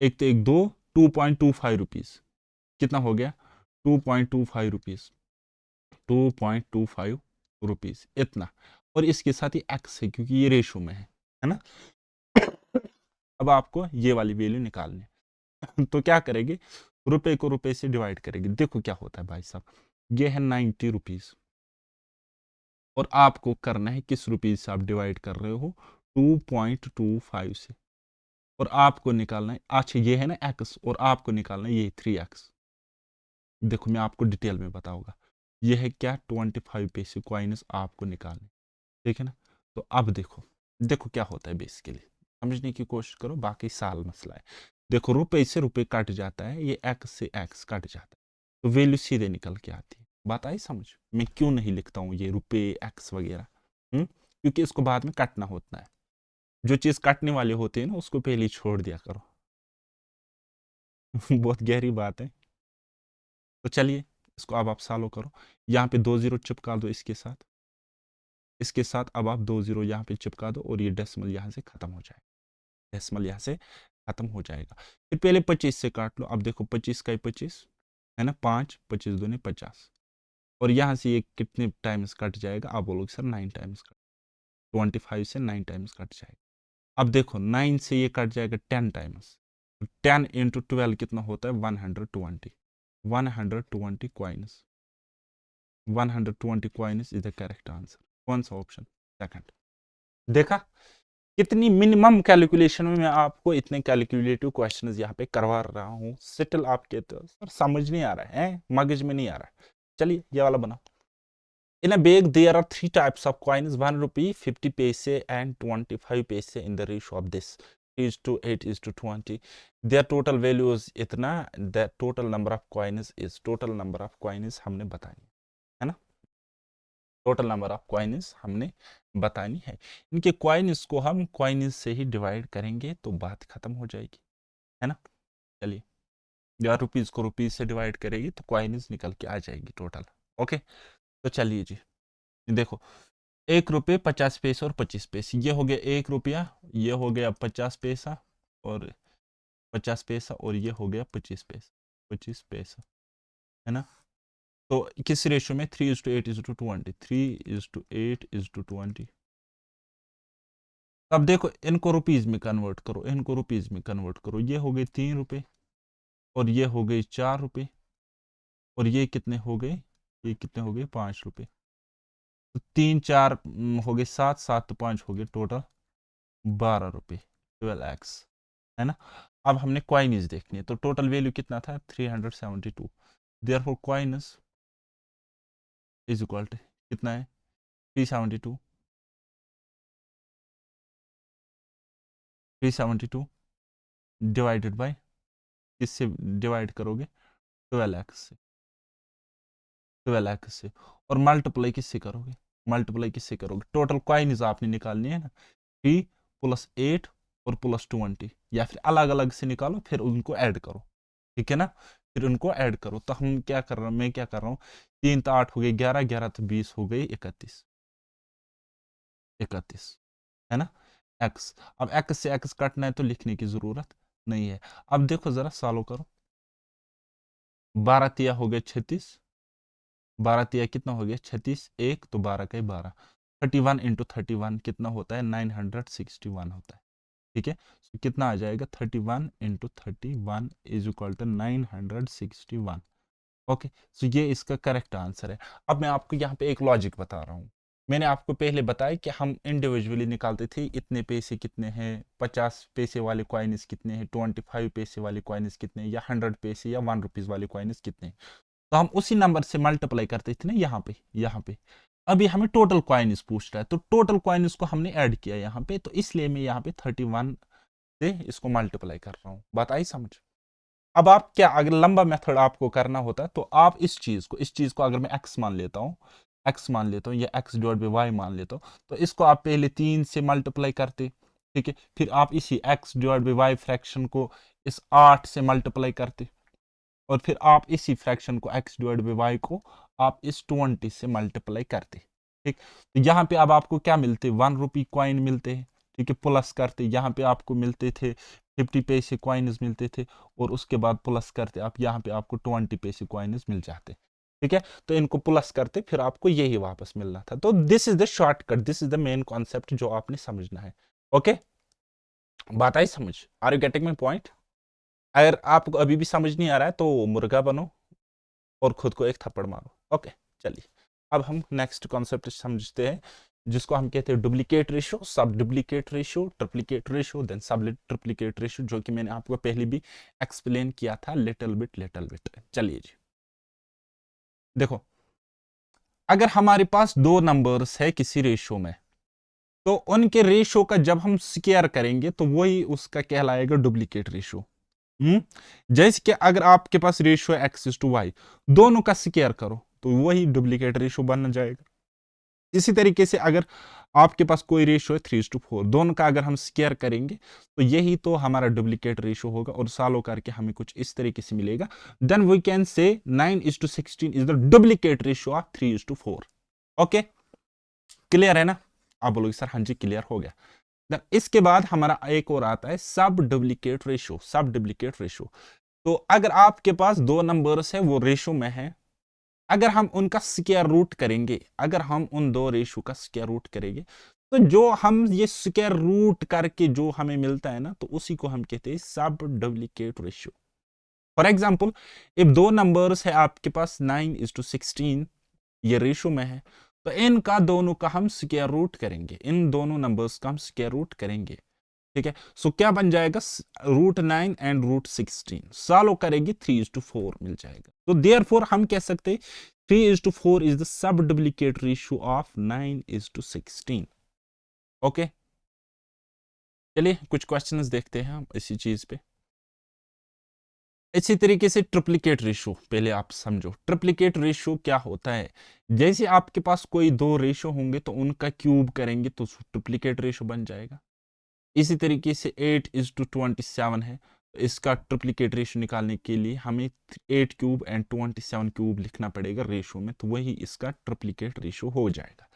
एक तो एक दो, 2.25 रुपीज, कितना हो गया 2.25 रुपीज, 2.25 रुपीज इतना, और इसके साथ ही एक्स है क्योंकि ये रेशो में है ना। अब आपको ये वाली वैल्यू निकालनी है तो क्या करेंगे, रुपए को रुपए से डिवाइड करेंगे। देखो क्या होता है भाई साहब, ये है 90 रुपीज और आपको करना है किस रुपीज से आप डिवाइड कर रहे हो, 2.25 से, और आपको निकालना है, अच्छा ये है ना एक्स, और आपको निकालना है ये 3x। देखो मैं आपको डिटेल में बताऊंगा, ये है क्या 25 पैसे कॉइन्स आपको निकालने, ठीक है ना। तो अब देखो, देखो क्या होता है बेसिकली, समझने की कोशिश करो, बाकी साल मसला है। देखो रुपए से रुपए कट जाता है, ये एक्स से एक्स कट जाता है, तो वैल्यू सीधे निकल के आती है। बात आई समझ, मैं क्यों नहीं लिखता हूँ ये रुपए एक्स वगैरह, क्योंकि इसको बाद में कटना होता है, जो चीज कटने वाले होते हैं ना उसको पहले ही छोड़ दिया करो बहुत गहरी बात है। तो चलिए इसको अब आप सॉल्व करो, यहाँ पे 2 जीरो चिपका दो इसके साथ, इसके साथ अब आप 2 जीरो यहाँ पे चिपका दो और ये डेसिमल यहाँ से खत्म हो जाएगा, डेसिमल यहाँ से खत्म हो जाएगा। फिर पहले 25 से काट लो, अब देखो 25 का 25 है ना, 5 25 दूनी 50, और यहाँ से ये कितने टाइम्स कट जाएगा, आप बोलोगे सर 9 टाइम्स कट, 25 से 9 टाइम्स कट जाएगा। अब देखो 9 से ये कट जाएगा 10 टाइम्स, 10 इंटू 12 कितना होता है 120, 120 coins, 120 coins is the correct answer. कौन सा ऑप्शन, सेकंड। देखा कितनी मिनिमम कैलकुलेशन में मैं आपको इतने कैलकुलेटिव क्वेश्चंस यहाँ पे करवा रहा हूँ। सेटल आप कहते हो सर समझ नहीं आ रहा है, मगज में नहीं आ रहा है। चलिए ये वाला बनाओ। In a bag, there are 3 types of coins: 1 rupee, 50 paise, and 25 paise in the ratio of this 3:8:20. Their total value is इतना, the total number of coins is, total number of coins हमने बतानी है ना, total number of coins हमने बतानी है। इनके coins को हम कॉइन्स से ही डिवाइड करेंगे तो बात खत्म हो जाएगी, है ना। चलिए या रुपीज को रुपीज से डिवाइड करेगी तो कॉइन्स निकल के आ जाएगी टोटल। ओके तो चलिए जी देखो, 1 रुपये 50 पैसे और 25 पैसे, ये हो गया 1 रुपया, ये हो गया 50 पैसा और 50 पैसा, और ये हो गया 25 पैसा, 25 पैसा, है ना। तो किस रेशियो में, 3:8:20, 3:8:20। अब देखो इनको रुपीज में कन्वर्ट करो, इनको रुपीज में कन्वर्ट करो, ये हो गए 3 रुपये और ये हो गए 4 रुपये और ये कितने हो गए, ये कितने हो गए 5 रुपये। तो 3 4 हो गए 7, 7 तो 5 हो गए, टोटल 12 रुपये, 12x, है ना। अब हमने कॉइन्स देखनी है, तो टोटल वैल्यू कितना था 372, therefore coins is equal to कितना है 372, 372 डिवाइडेड बाय, किससे डिवाइड करोगे 12x से, 12x से, और मल्टीप्लाई किससे करोगे, मल्टीप्लाई किससे करोगे, टोटल कॉइन्स आपने निकालनी है ना, 3 + 8 और +20, या फिर अलग अलग से निकालो फिर उनको ऐड करो, ठीक है ना, फिर उनको ऐड करो। तो हम क्या कर रहे हैं, मैं क्या कर रहा हूँ, 3 तो 8 हो गए 11, 11 तो 20 हो गई 31, 31, है ना x। अब x से x काटना है तो लिखने की जरूरत नहीं है। अब देखो जरा सॉल्व करो, 12 तिया हो गए 36, 12 तिया कितना हो गया 36, 1 तो 12 का 12, 31 इंटू 31 कितना होता है 961 होता है, ठीक है। तो कितना आ जाएगा 31 into 31 is equal to 961। Okay so ये इसका करेक्ट आंसर है। अब मैं आपको यहाँ पे एक लॉजिक बता रहा हूँ। मैंने आपको पहले बताया कि हम इंडिविजुअली निकालते थे इतने पैसे कितने हैं, 50 पैसे वाले कॉइन्स कितने हैं, 25 पैसे वाले कॉइन्स कितने हैं, या 100 पैसे या 1 रुपीज़ वाले कॉइन्स कितने हैं। तो हम उसी नंबर से मल्टीप्लाई करते थे ना यहाँ पे, यहाँ पे। अभी हमें टोटल कॉइन्स पूछ रहा है, तो टोटल कॉइन्स को हमने ऐड किया यहाँ पे, तो इसलिए मैं यहाँ पे 31 से इसको मल्टीप्लाई कर रहा हूँ। बात आई समझ। अब आप क्या, अगर लंबा मेथड आपको करना होता तो आप इस चीज को अगर मैं x मान लेता हूँ, x मान लेता हूँ या x डिवाइड बाई वाई मान लेता हूँ, तो इसको आप पहले 3 से मल्टीप्लाई करते, ठीक है, फिर आप इसी x divide by y fraction को इस 8 से मल्टीप्लाई करते, और फिर आप इसी फ्रैक्शन को x डिवाइड बाई वाई को आप इस 20 से मल्टीप्लाई करते, ठीक। तो यहाँ पे अब आपको क्या मिलते, 1 रुपी कॉइन मिलते हैं, ठीक है, प्लस करते यहाँ पे आपको मिलते थे 50 पैसे कॉइन्स मिलते थे, और उसके बाद प्लस करते आप यहाँ पे आपको 20 पैसे कॉइन्स मिल जाते, ठीक है। तो इनको प्लस करते फिर आपको यही वापस मिलना था। तो this is the shortcut, this is the main concept जो आपने समझना है। ओके बात आई समझ, are you getting my point. अगर आपको अभी भी समझ नहीं आ रहा है तो मुर्गा बनो और खुद को एक थप्पड़ मारो। ओके चलिए अब हम नेक्स्ट कॉन्सेप्ट समझते हैं, जिसको हम कहते हैं duplicate ratio, sub duplicate ratio, triplicate ratio, then sub triplicate ratio, जो कि मैंने आपको पहले भी एक्सप्लेन किया था लिटिल बिट। चलिए जी देखो, अगर हमारे पास 2 नंबर्स है किसी रेशियो में, तो उनके रेशियो का जब हम स्क्वायर करेंगे तो वही उसका कहलाएगा डुप्लीकेट रेशियो। जैसे कि अगर आपके पास रेशियो है x:y, दोनों का स्क्वायर करो तो वही डुप्लीकेट रेशियो बन जाएगा। इसी तरीके से अगर आपके पास कोई रेशियो है 3:4, दोनों का अगर हम स्क्वायर करेंगे तो यही तो हमारा डुप्लीकेट रेशियो होगा, और सॉल्व करके हमें कुछ इस तरीके से मिलेगा। Then we can say 9:16 is the duplicate ratio of 3:4। Okay clear है ना, आप बोलोगे सर हाँ जी क्लियर हो गया। देन इसके बाद हमारा एक और आता है सब duplicate ratio, sub duplicate ratio. तो अगर आपके पास 2 नंबर्स है वो रेशियो में है, अगर हम उनका स्क्वायर रूट करेंगे, अगर हम उन दो रेशो का स्क्वायर रूट करेंगे, तो जो हम ये स्क्वायर रूट करके जो हमें मिलता है ना, तो उसी को हम कहते हैं सब duplicate ratio. For example, if दो नंबर्स है आपके पास 9:16, ये रेशो में है, तो इनका दोनों का हम स्क्वायर रूट करेंगे, इन दोनों नंबर्स का हम स्क्वायर रूट करेंगे। ठीक है, सो क्या बन जाएगा, √9 एंड √16 सॉल्व करेंगे 3:4 मिल जाएगा। तो देयरफॉर हम कह सकते हैं 3:4 is the sub duplicate ratio of 9:16। Okay, चलिए कुछ क्वेश्चंस देखते हैं हम इसी चीज पे। इसी तरीके से ट्रिप्लिकेट रेशो, पहले आप समझो ट्रिप्लिकेट रेशो क्या होता है। जैसे आपके पास कोई दो रेशो होंगे तो उनका क्यूब करेंगे तो ट्रिप्लिकेट रेशो बन जाएगा। इसी तरीके से 8:27 है, तो इसका ट्रिप्लिकेट रेशो निकालने के लिए हमें 8 क्यूब एंड 27 क्यूब लिखना पड़ेगा रेशो में, तो वही इसका ट्रिप्लिकेट रेशो हो जाएगा।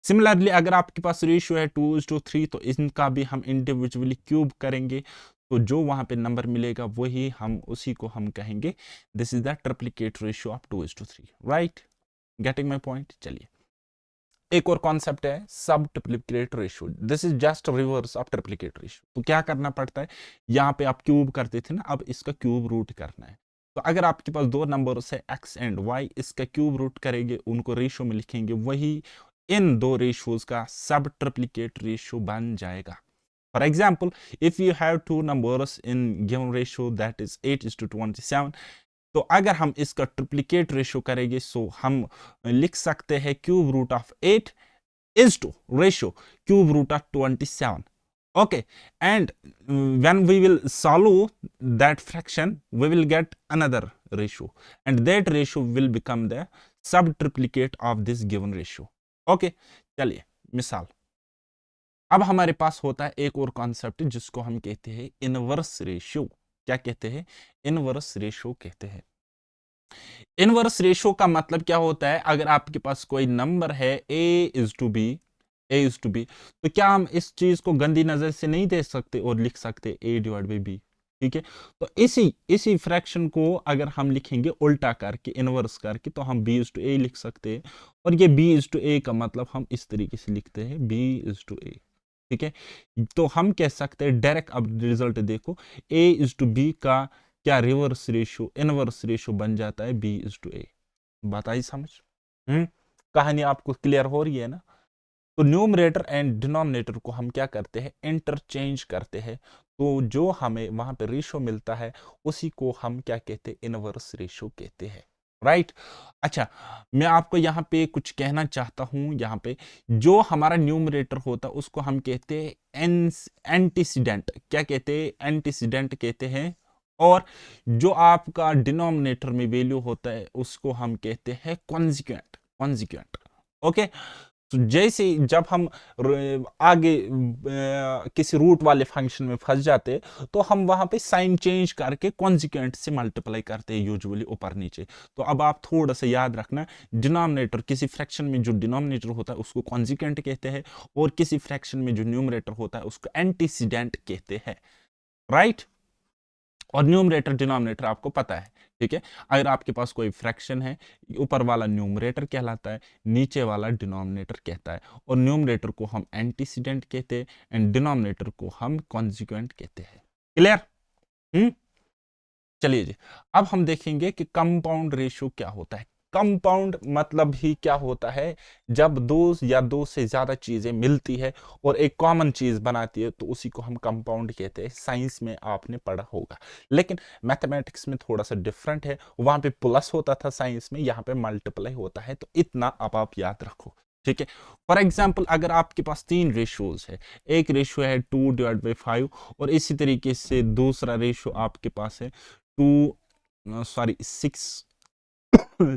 सिमिलरली अगर आपके पास रेशियो है 2:3, तो इनका भी हम इंडिविजुअली क्यूब करेंगे, तो जो वहां पे नंबर मिलेगा वही हम उसी को हम कहेंगे this is the triplicate ratio of 2:3। Right, getting my point. चलिए एक और कॉन्सेप्ट है सब triplicate ratio, this is just reverse of triplicate ratio. तो क्या करना पड़ता है, यहाँ पे आप क्यूब करते थे ना, अब इसका क्यूब रूट करना है। तो अगर आपके पास दो नंबर्स है x एंड y, इसका क्यूब रूट करेंगे, उनको रेशियो में लिखेंगे, वही इन दो रेशियोज का सब ट्रिप्लिकेट रेशियो बन जाएगा। For example, if you have two numbers in given ratio that is 8:27, तो अगर हम इसका ट्रिप्लिकेट रेशियो करेंगे, सो हम लिख सकते हैं cube root of 8 is to ratio cube root of 27। Okay, and when we will solve that fraction, we will get another ratio, and that ratio will become the subtriplicate of this given ratio. Okay, चलिए मिसाल, अब हमारे पास होता है एक और concept जिसको हम कहते हैं इनवर्स रेशियो। क्या कहते हैं, इनवर्स रेशियो कहते हैं। इनवर्स रेशियो का मतलब क्या होता है, अगर आपके पास कोई नंबर है a is to b, तो क्या हम इस चीज को गंदी नजर से नहीं देख सकते और लिख सकते a/b। ठीक है, तो इसी फ्रैक्शन को अगर हम लिखेंगे उल्टा करके, इनवर्स करके, तो हम b/a लिख सकते हैं, और ये b/a का मतलब हम इस तरीके से लिखते हैं b/a। ठीक है, तो हम कह सकते हैं डायरेक्ट, अब रिजल्ट देखो, a/b का क्या रिवर्स रेशियो, इनवर्स रेशियो बन जाता है b/a। बात आई समझ? कहानी आपको क्लियर हो रही है ना? तो न्यूमरेटर एंड डिनोमिनेटर को हम क्या करते हैं, इंटरचेंज करते हैं, तो जो हमें वहां पे रेशियो मिलता है उसी को हम क्या कहते हैं, इनवर्स रेशियो कहते हैं। राइट, अच्छा, मैं आपको यहाँ पे कुछ कहना चाहता हूं। यहाँ पे जो हमारा न्यूमरेटर होता है उसको हम कहते हैं एंटीसीडेंट। क्या कहते हैं, एंटीसीडेंट कहते हैं। और जो आपका डिनोमिनेटर में वैल्यू होता है उसको हम कहते हैं कॉन्जिक्वेंट, कॉन्जिक्वेंट। ओके, तो जैसे जब हम आगे किसी रूट वाले फंक्शन में फंस जाते तो हम वहां पे साइन चेंज करके कॉन्जिक्वेंट से मल्टीप्लाई करते हैं, यूजुअली ऊपर नीचे। तो अब आप थोड़ा सा याद रखना, डिनोमिनेटर, किसी फ्रैक्शन में जो डिनोमिनेटर होता है उसको कॉन्जिक्वेंट कहते हैं, और किसी फ्रैक्शन में जो न्यूमरेटर होता है उसको एंटीसीडेंट कहते हैं। राइट, और न्यूमरेटर डिनोमिनेटर आपको पता है। ठीक है, अगर आपके पास कोई फ्रैक्शन है, ऊपर वाला न्यूमरेटर कहलाता है, नीचे वाला डिनोमिनेटर कहता है, और न्यूमरेटर को हम एंटीसीडेंट कहते हैं एंड डिनोमिनेटर को हम कॉन्जिक्वेंट कहते हैं। क्लियर? चलिए जी, अब हम देखेंगे कि कंपाउंड रेशियो क्या होता है। कंपाउंड मतलब ही क्या होता है, जब दो या दो से ज्यादा चीजें मिलती है और एक कॉमन चीज बनाती है तो उसी को हम कंपाउंड कहते हैं। साइंस में आपने पढ़ा होगा, लेकिन मैथमेटिक्स में थोड़ा सा डिफरेंट है, वहां पे प्लस होता था साइंस में, यहाँ पे मल्टीप्लाई होता है, तो इतना अब आप याद रखो। ठीक है, फॉर एग्जाम्पल अगर आपके पास तीन रेशियोज है, एक रेशियो है 2/5, और इसी तरीके से दूसरा रेशियो आपके पास है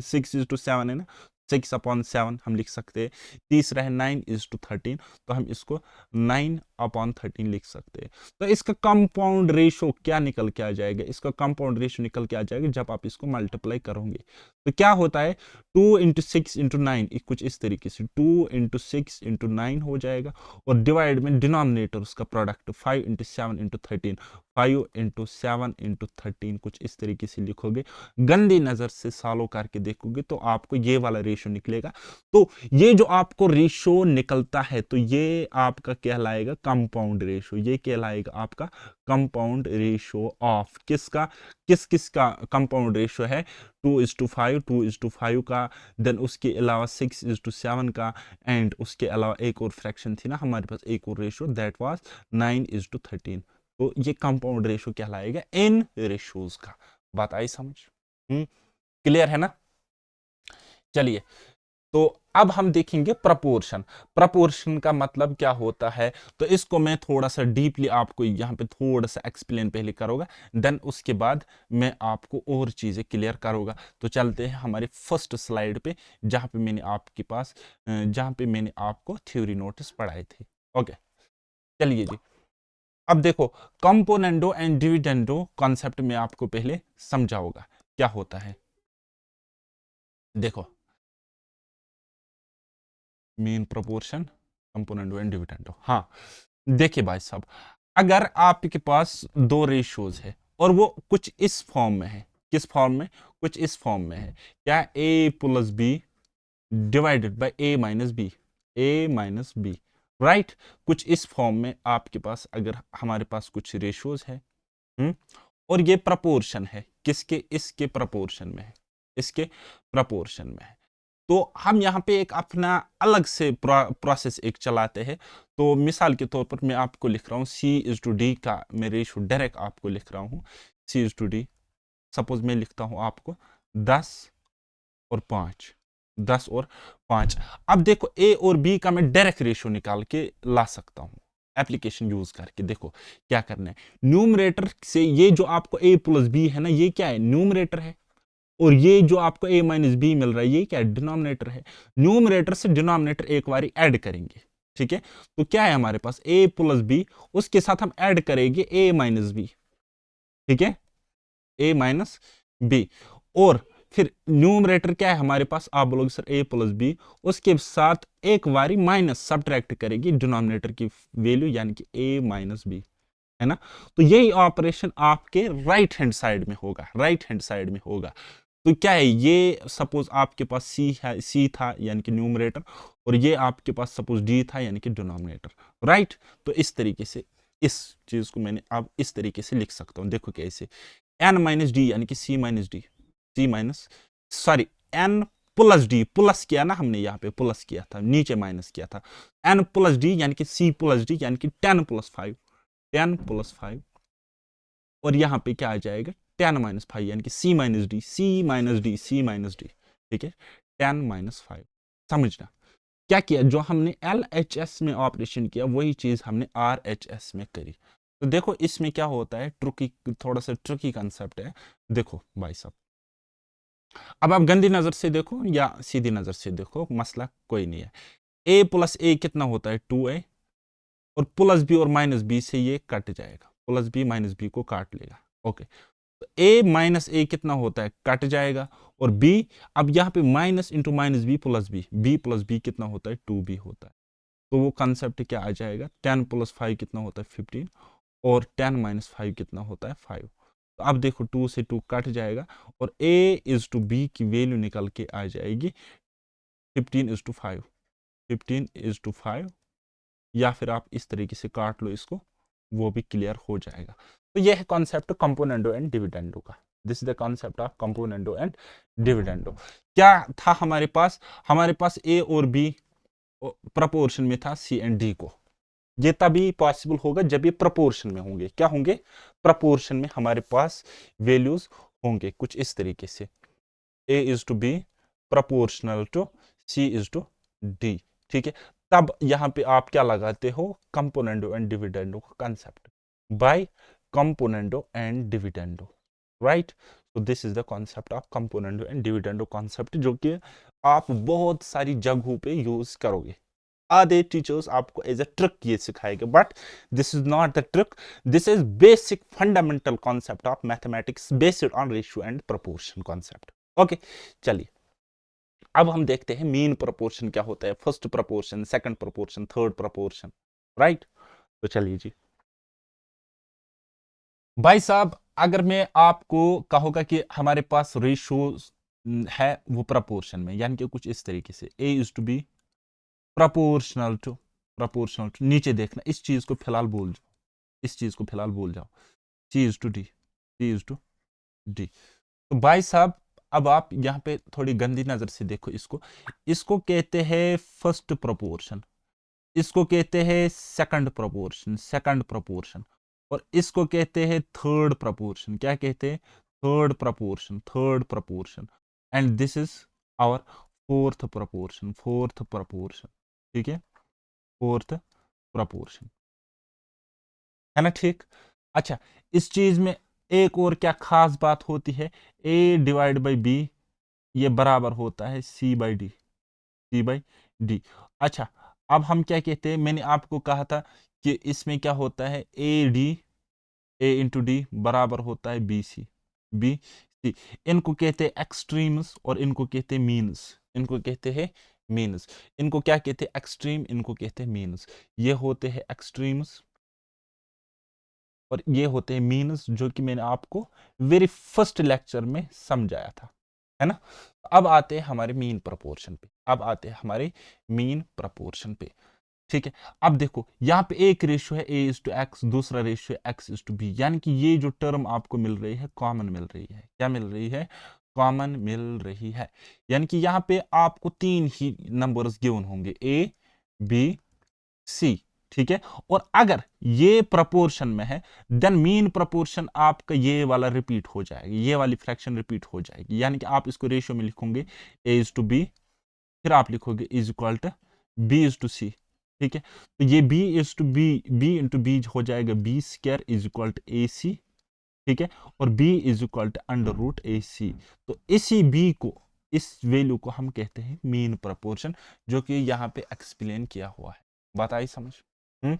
6:7 है ना, 6/7 हम लिख सकते हैं। तीसरा है 9:13, तो हम इसको 9/13 लिख सकते हैं। तो इसका कंपाउंड रेशो क्या निकल के आ जाएगा? इसका कंपाउंड रेशो निकल के आ जाएगा जब आप इसको मल्टीप्लाई करोगे तो क्या होता है, 2 × 6 × 9, कुछ इस तरीके से 2 × 6 × 9 हो जाएगा, और डिवाइड में डिनोमिनेटर उसका प्रोडक्ट 5 × 7 × 13, 5 × 7 × 13 कुछ इस तरीके से लिखोगे। गंदी नजर से सॉल्व करके देखोगे तो आपको ये वाला रेशो निकलेगा। तो ये जो आपको रेशो निकलता है तो ये आपका कहलाएगा कंपाउंड रेशो, ये कहलाएगा आपका कंपाउंड रेशो ऑफ किसका, किस किस का कंपाउंड रेशो है, 2:5, 2:5 का, देन उसके अलावा 6:7 का, एंड उसके अलावा एक और फ्रैक्शन थी ना हमारे पास, एक और रेशो, दैट वाज 9:13। तो ये कंपाउंड रेशो कहलाएगा इन रेशोज का। बात आई समझ? क्लियर है ना? चलिए, तो अब हम देखेंगे प्रपोर्शन। प्रपोर्शन का मतलब क्या होता है, तो इसको मैं थोड़ा सा डीपली आपको यहाँ पे थोड़ा सा एक्सप्लेन पहले करूंगा, देन उसके बाद मैं आपको और चीजें क्लियर करूंगा। तो चलते हैं हमारे फर्स्ट स्लाइड पे, जहां पे मैंने आपके पास जहां पे मैंने आपको थ्योरी नोट्स पढ़ाए थे। ओके, चलिए जी। अब देखो, कंपोनेंडो एंड डिविडेंडो कॉन्सेप्ट में आपको पहले समझाऊंगा क्या होता है। देखो, mean proportion, componendo and dividendo. हाँ, देखिए भाई साहब, अगर आपके पास दो रेशियोज है और वो कुछ इस फॉर्म में है, किस फॉर्म में, कुछ इस फॉर्म में है, क्या, a+b divided by a-b, right, कुछ इस फॉर्म में आपके पास अगर हमारे पास कुछ रेशियोज है, और ये प्रपोर्शन है किसके, इसके प्रपोर्शन में है, इसके प्रपोर्शन में है, तो हम यहाँ पे एक अपना अलग से प्रोसेस एक चलाते हैं। तो मिसाल के तौर पर मैं आपको लिख रहा हूँ C/D का मैं रेशो डायरेक्ट आपको लिख रहा हूँ, C/D, सपोज मैं लिखता हूँ आपको 10 और 5, 10 और 5। अब देखो, A और B का मैं डायरेक्ट रेशो निकाल के ला सकता हूँ एप्लीकेशन यूज करके। देखो क्या करना है, न्यूमरेटर से ये जो आपको A+B है ना, ये क्या है, न्यूमरेटर है, और ये जो आपको a-b मिल रहा है ये क्या है, डिनोमिनेटर है। न्यूमरेटर से डिनोमिनेटर एक बारी ऐड करेंगे, ठीक है, तो क्या है हमारे पास a+b, उसके साथ हम ऐड करेंगे a-b, ठीक है, a-b, और फिर न्यूमरेटर क्या है हमारे पास, आप बोलोगे सर a+b, उसके साथ एक बारी माइनस सब्ट्रैक्ट करेगी डिनोमिनेटर की वैल्यू, यानी कि a-b, है ना। तो यही ऑपरेशन आपके राइट हैंड साइड में होगा, राइट हैंड साइड में होगा। तो क्या है, ये सपोज आपके पास सी है, सी था यानी कि न्यूमरेटर, और ये आपके पास सपोज डी था यानी कि डिनोमिनेटर, राइट। तो इस तरीके से इस चीज को मैंने अब इस तरीके से लिख सकता हूं, देखो कैसे, n-d यानी कि n+d प्लस किया ना हमने, यहाँ पे प्लस किया था, नीचे माइनस किया था, n+d यानी कि c+d यानी कि 10+5, 10+5, और यहाँ पे क्या आ जाएगा 10-5 यानी कि c-d, c-d, c-d, ठीक है, 10-5। समझना क्या किया, जो हमने LHS में ऑपरेशन किया वही चीज हमने RHS में करी। तो देखो इसमें क्या होता है, ट्रुकी, थोड़ा सा ट्रिकी कंसेप्ट है। देखो भाई साहब, अब आप गंदी नजर से देखो या सीधी नजर से देखो, मसला कोई नहीं है। a+a कितना होता है, 2a, और +b और -b से ये कट जाएगा, +b -b को काट लेगा, ओके। तो a-a कितना होता है, कट जाएगा, और b, अब यहाँ पे माइनस इंटू -b + b कितना होता है, 2b होता है। तो वो कंसेप्ट क्या आ जाएगा, 10+5 कितना होता है, 15, और 10-5 कितना होता है, 5। तो अब देखो 2 से 2 कट जाएगा, और a/b की वैल्यू निकल के आ जाएगी 15:5, 15:5, या फिर आप इस तरीके से काट लो इसको, वो भी क्लियर हो जाएगा। तो यह है कॉन्सेप्ट कंपोनेंडो एंड डिविडेंडो का। This is the concept of componendo and dividendo. क्या था हमारे पास ए और बी प्रपोर्शन में था सी एंड डी को। ये तभी पॉसिबल होगा जब ये प्रपोर्शन में होंगे। क्या होंगे, प्रपोर्शन में हमारे पास वैल्यूज होंगे कुछ इस तरीके से, a/b proportional to c/d, ठीक है। तब यहां पे आप क्या लगाते हो, कंपोनेंडो एंड डिविडेंडो का concept, by componendo and dividendo, right. तो this is the concept of component and dividend concept, जो कि आप बहुत सारी जगहों पे यूज करोगे। आधे टीचर्स आपको एज अ ट्रिक ये सिखाएंगे, but this is not the trick, this is basic fundamental concept of mathematics based on ratio and proportion concept. Okay, चलिए अब हम देखते हैं मीन प्रोपोर्शन क्या होता है, first proportion, second proportion, third proportion, right. तो चलिए जी भाई साहब, अगर मैं आपको कहूंगा कि हमारे पास रेशियो है वो प्रोपोर्शन में, यानी कि कुछ इस तरीके से a is to b proportional to, नीचे देखना, इस चीज को फिलहाल भूल जाओ, इस चीज को फिलहाल भूल जाओ, c is to d, c is to d। तो भाई साहब अब आप यहाँ पे थोड़ी गंदी नजर से देखो इसको, इसको कहते हैं फर्स्ट प्रोपोर्शन, इसको कहते हैं सेकंड प्रोपोर्शन, और इसको कहते हैं थर्ड प्रोपोर्शन। क्या कहते हैं? Third proportion. And this is our fourth proportion, ठीक है, फोर्थ प्रोपोर्शन, है ना, ठीक। अच्छा, इस चीज में एक और क्या खास बात होती है, a डिवाइड बाई बी ये बराबर होता है c/d। अच्छा, अब हम क्या कहते हैं, मैंने आपको कहा था कि इसमें क्या होता है, a इंटू डी बराबर होता है bc। इनको कहते हैं एक्सट्रीम्स और इनको कहते हैं मीन्स, इनको क्या कहते हैं, एक्सट्रीम, इनको कहते हैं मीन्स। ये होते हैं एक्सट्रीम्स और ये होते हैं मीन्स, जो कि मैंने आपको वेरी फर्स्ट लेक्चर में समझाया था, है ना। अब आते हैं हमारे मीन प्रपोर्शन पे, ठीक है। अब देखो यहाँ पे एक रेशियो है a/x, दूसरा रेशियो है x/b, यानी कि ये जो टर्म आपको मिल रही है कॉमन मिल रही है। क्या मिल रही है? कॉमन मिल रही है, यानी कि यहाँ पे आपको तीन ही नंबर्स गिवन होंगे, a b c, ठीक है। और अगर ये प्रपोर्शन में है देन मीन प्रपोर्शन आपका ये वाला रिपीट हो जाएगा, ये वाली फ्रैक्शन रिपीट हो जाएगी, यानी कि आप इसको रेशियो में लिखोगे a/b, फिर आप लिखोगे इज इक्वल टू b/c, ठीक है। तो ये b/b हो जाएगा b² is equal to ac, ठीक है, और b is equal to √ac। तो इसी b को, इस वैल्यू को हम कहते हैं मीन प्रपोर्शन, जो कि यहाँ पे एक्सप्लेन किया हुआ है। बात आई समझ? हम्म,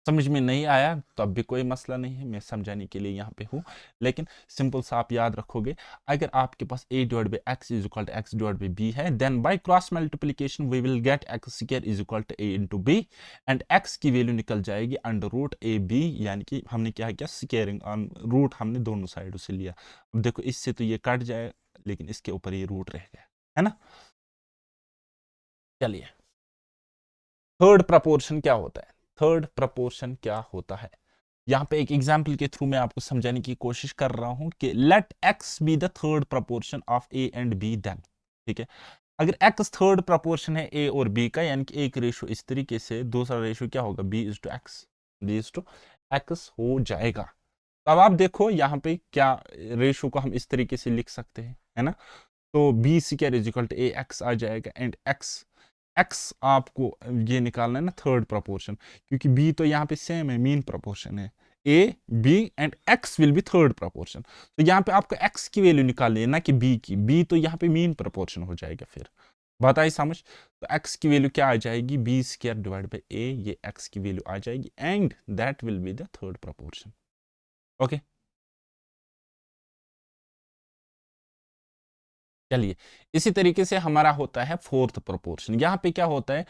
समझ में नहीं आया तो अब भी कोई मसला नहीं है, मैं समझाने के लिए यहाँ पे हूँ। लेकिन सिंपल सा आप याद रखोगे, अगर आपके पास a/x is equal to x/b है, then by cross multiplication we will get x² is equal to a/b, and x की वैल्यू निकल जाएगी √ab, यानी कि हमने क्या किया, स्क्वायरिंग ऑन रूट हमने दोनों साइडों से लिया। अब देखो इससे तो ये कट जाए, लेकिन इसके ऊपर ये रूट रह गया, है ना। चलिए थर्ड प्रपोर्शन क्या होता है, यहाँ पे एक एग्जाम्पल के थ्रू मैं आपको समझाने की कोशिश कर रहा हूं कि let x be the third proportion of a and b, then, ठीक है। अगर x थर्ड प्रपोर्शन है a और b का, यानी कि एक रेशियो इस तरीके से, दूसरा रेशियो क्या होगा, b/x हो जाएगा। तो अब आप देखो यहाँ पे क्या रेशियो को हम इस तरीके से लिख सकते हैं, है ना। तो b² is equal to ax आ जाएगा, एंड x आपको ये निकालना है ना थर्ड प्रोपोर्शन, क्योंकि b तो यहाँ पे सेम है, मीन प्रोपोर्शन है, a b and x will be third proportion. तो यहाँ पे आपको x की वैल्यू निकालनी है, ना कि b की, b तो यहाँ पे मीन प्रोपोर्शन हो जाएगा। फिर बात आई समझ? तो x की वैल्यू क्या आ जाएगी, b² डिवाइड बाई a, ये x की वैल्यू आ जाएगी, and that will be the third proportion. Okay, चलिए इसी तरीके से हमारा होता है फोर्थ प्रोपोर्शन। यहाँ पे क्या होता है,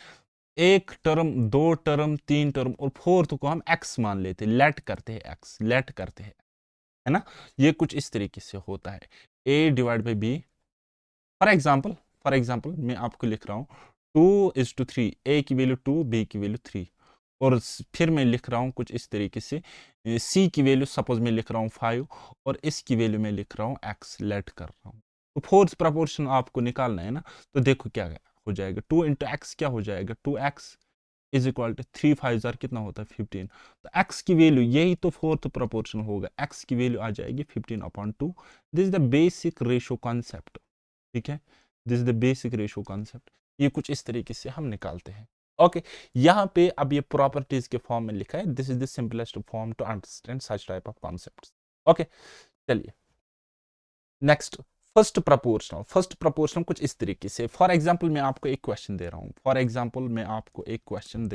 एक टर्म, दो टर्म, तीन टर्म, और फोर्थ को हम x मान लेते हैं, लेट करते हैं, है ना। ये कुछ इस तरीके से होता है, a divide by b। For example मैं आपको लिख रहा हूँ 2:3, a की वैल्यू 2, b की वैल्यू 3, और फिर मैं लिख रहा हूँ कुछ इस तरीके से, c की वैल्यू सपोज मैं लिख रहा हूँ 5, और इसकी वैल्यू मैं लिख रहा हूँ x, लेट कर रहा हूँ। तो फोर्थ प्रपोर्शन आपको निकालना है ना, तो देखो क्या हो जाएगा, 2 × x क्या हो जाएगा, 2x इज इक्वल टू 3 × 5 कितना होता है, 15। तो x की वैल्यू, यही तो फोर्थ प्रोपोर्शन होगा, x की वैल्यू आ जाएगी 15/2। This is the basic ratio concept, ठीक है, this is the basic ratio concept. ये कुछ इस तरीके से हम निकालते हैं। ओके, यहाँ पे अब ये प्रॉपर्टीज के फॉर्म में लिखा है, this is the simplest form to understand such type of concepts. Okay, चलिए नेक्स्ट, फर्स्ट प्रपोर्शनल कुछ इस तरीके से, फॉर एग्जाम्पल मैं आपको एक क्वेश्चन दे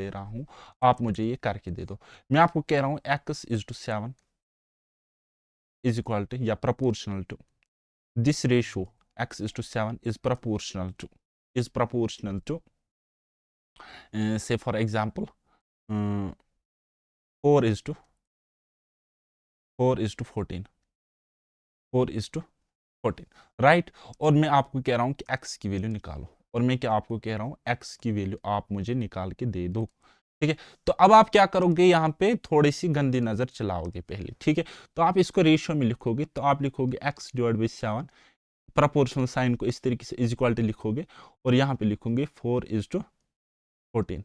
रहा हूँ, आप मुझे ये करके दे दो। मैं आपको कह रहा हूँ x is to 7 is equal to या proportional to this ratio, x is to 7 is proportional to say for example, 4 is to 14, 4 is to 14, right. और मैं आपको कह रहा हूं कि x की वैल्यू निकालो, और मैं क्या आपको कह रहा हूं x की वैल्यू आप मुझे निकाल के दे दो, ठीक है। तो अब आप क्या करोगे, यहाँ पे थोड़ी सी गंदी नजर चलाओगे पहले, ठीक है। तो आप इसको रेशियो में लिखोगे, तो आप लिखोगे x divide by 7, proportional sign को इस तरीके से इज इक्वल टू लिखोगे, और यहाँ पे लिखोगे 4 इज टू 14,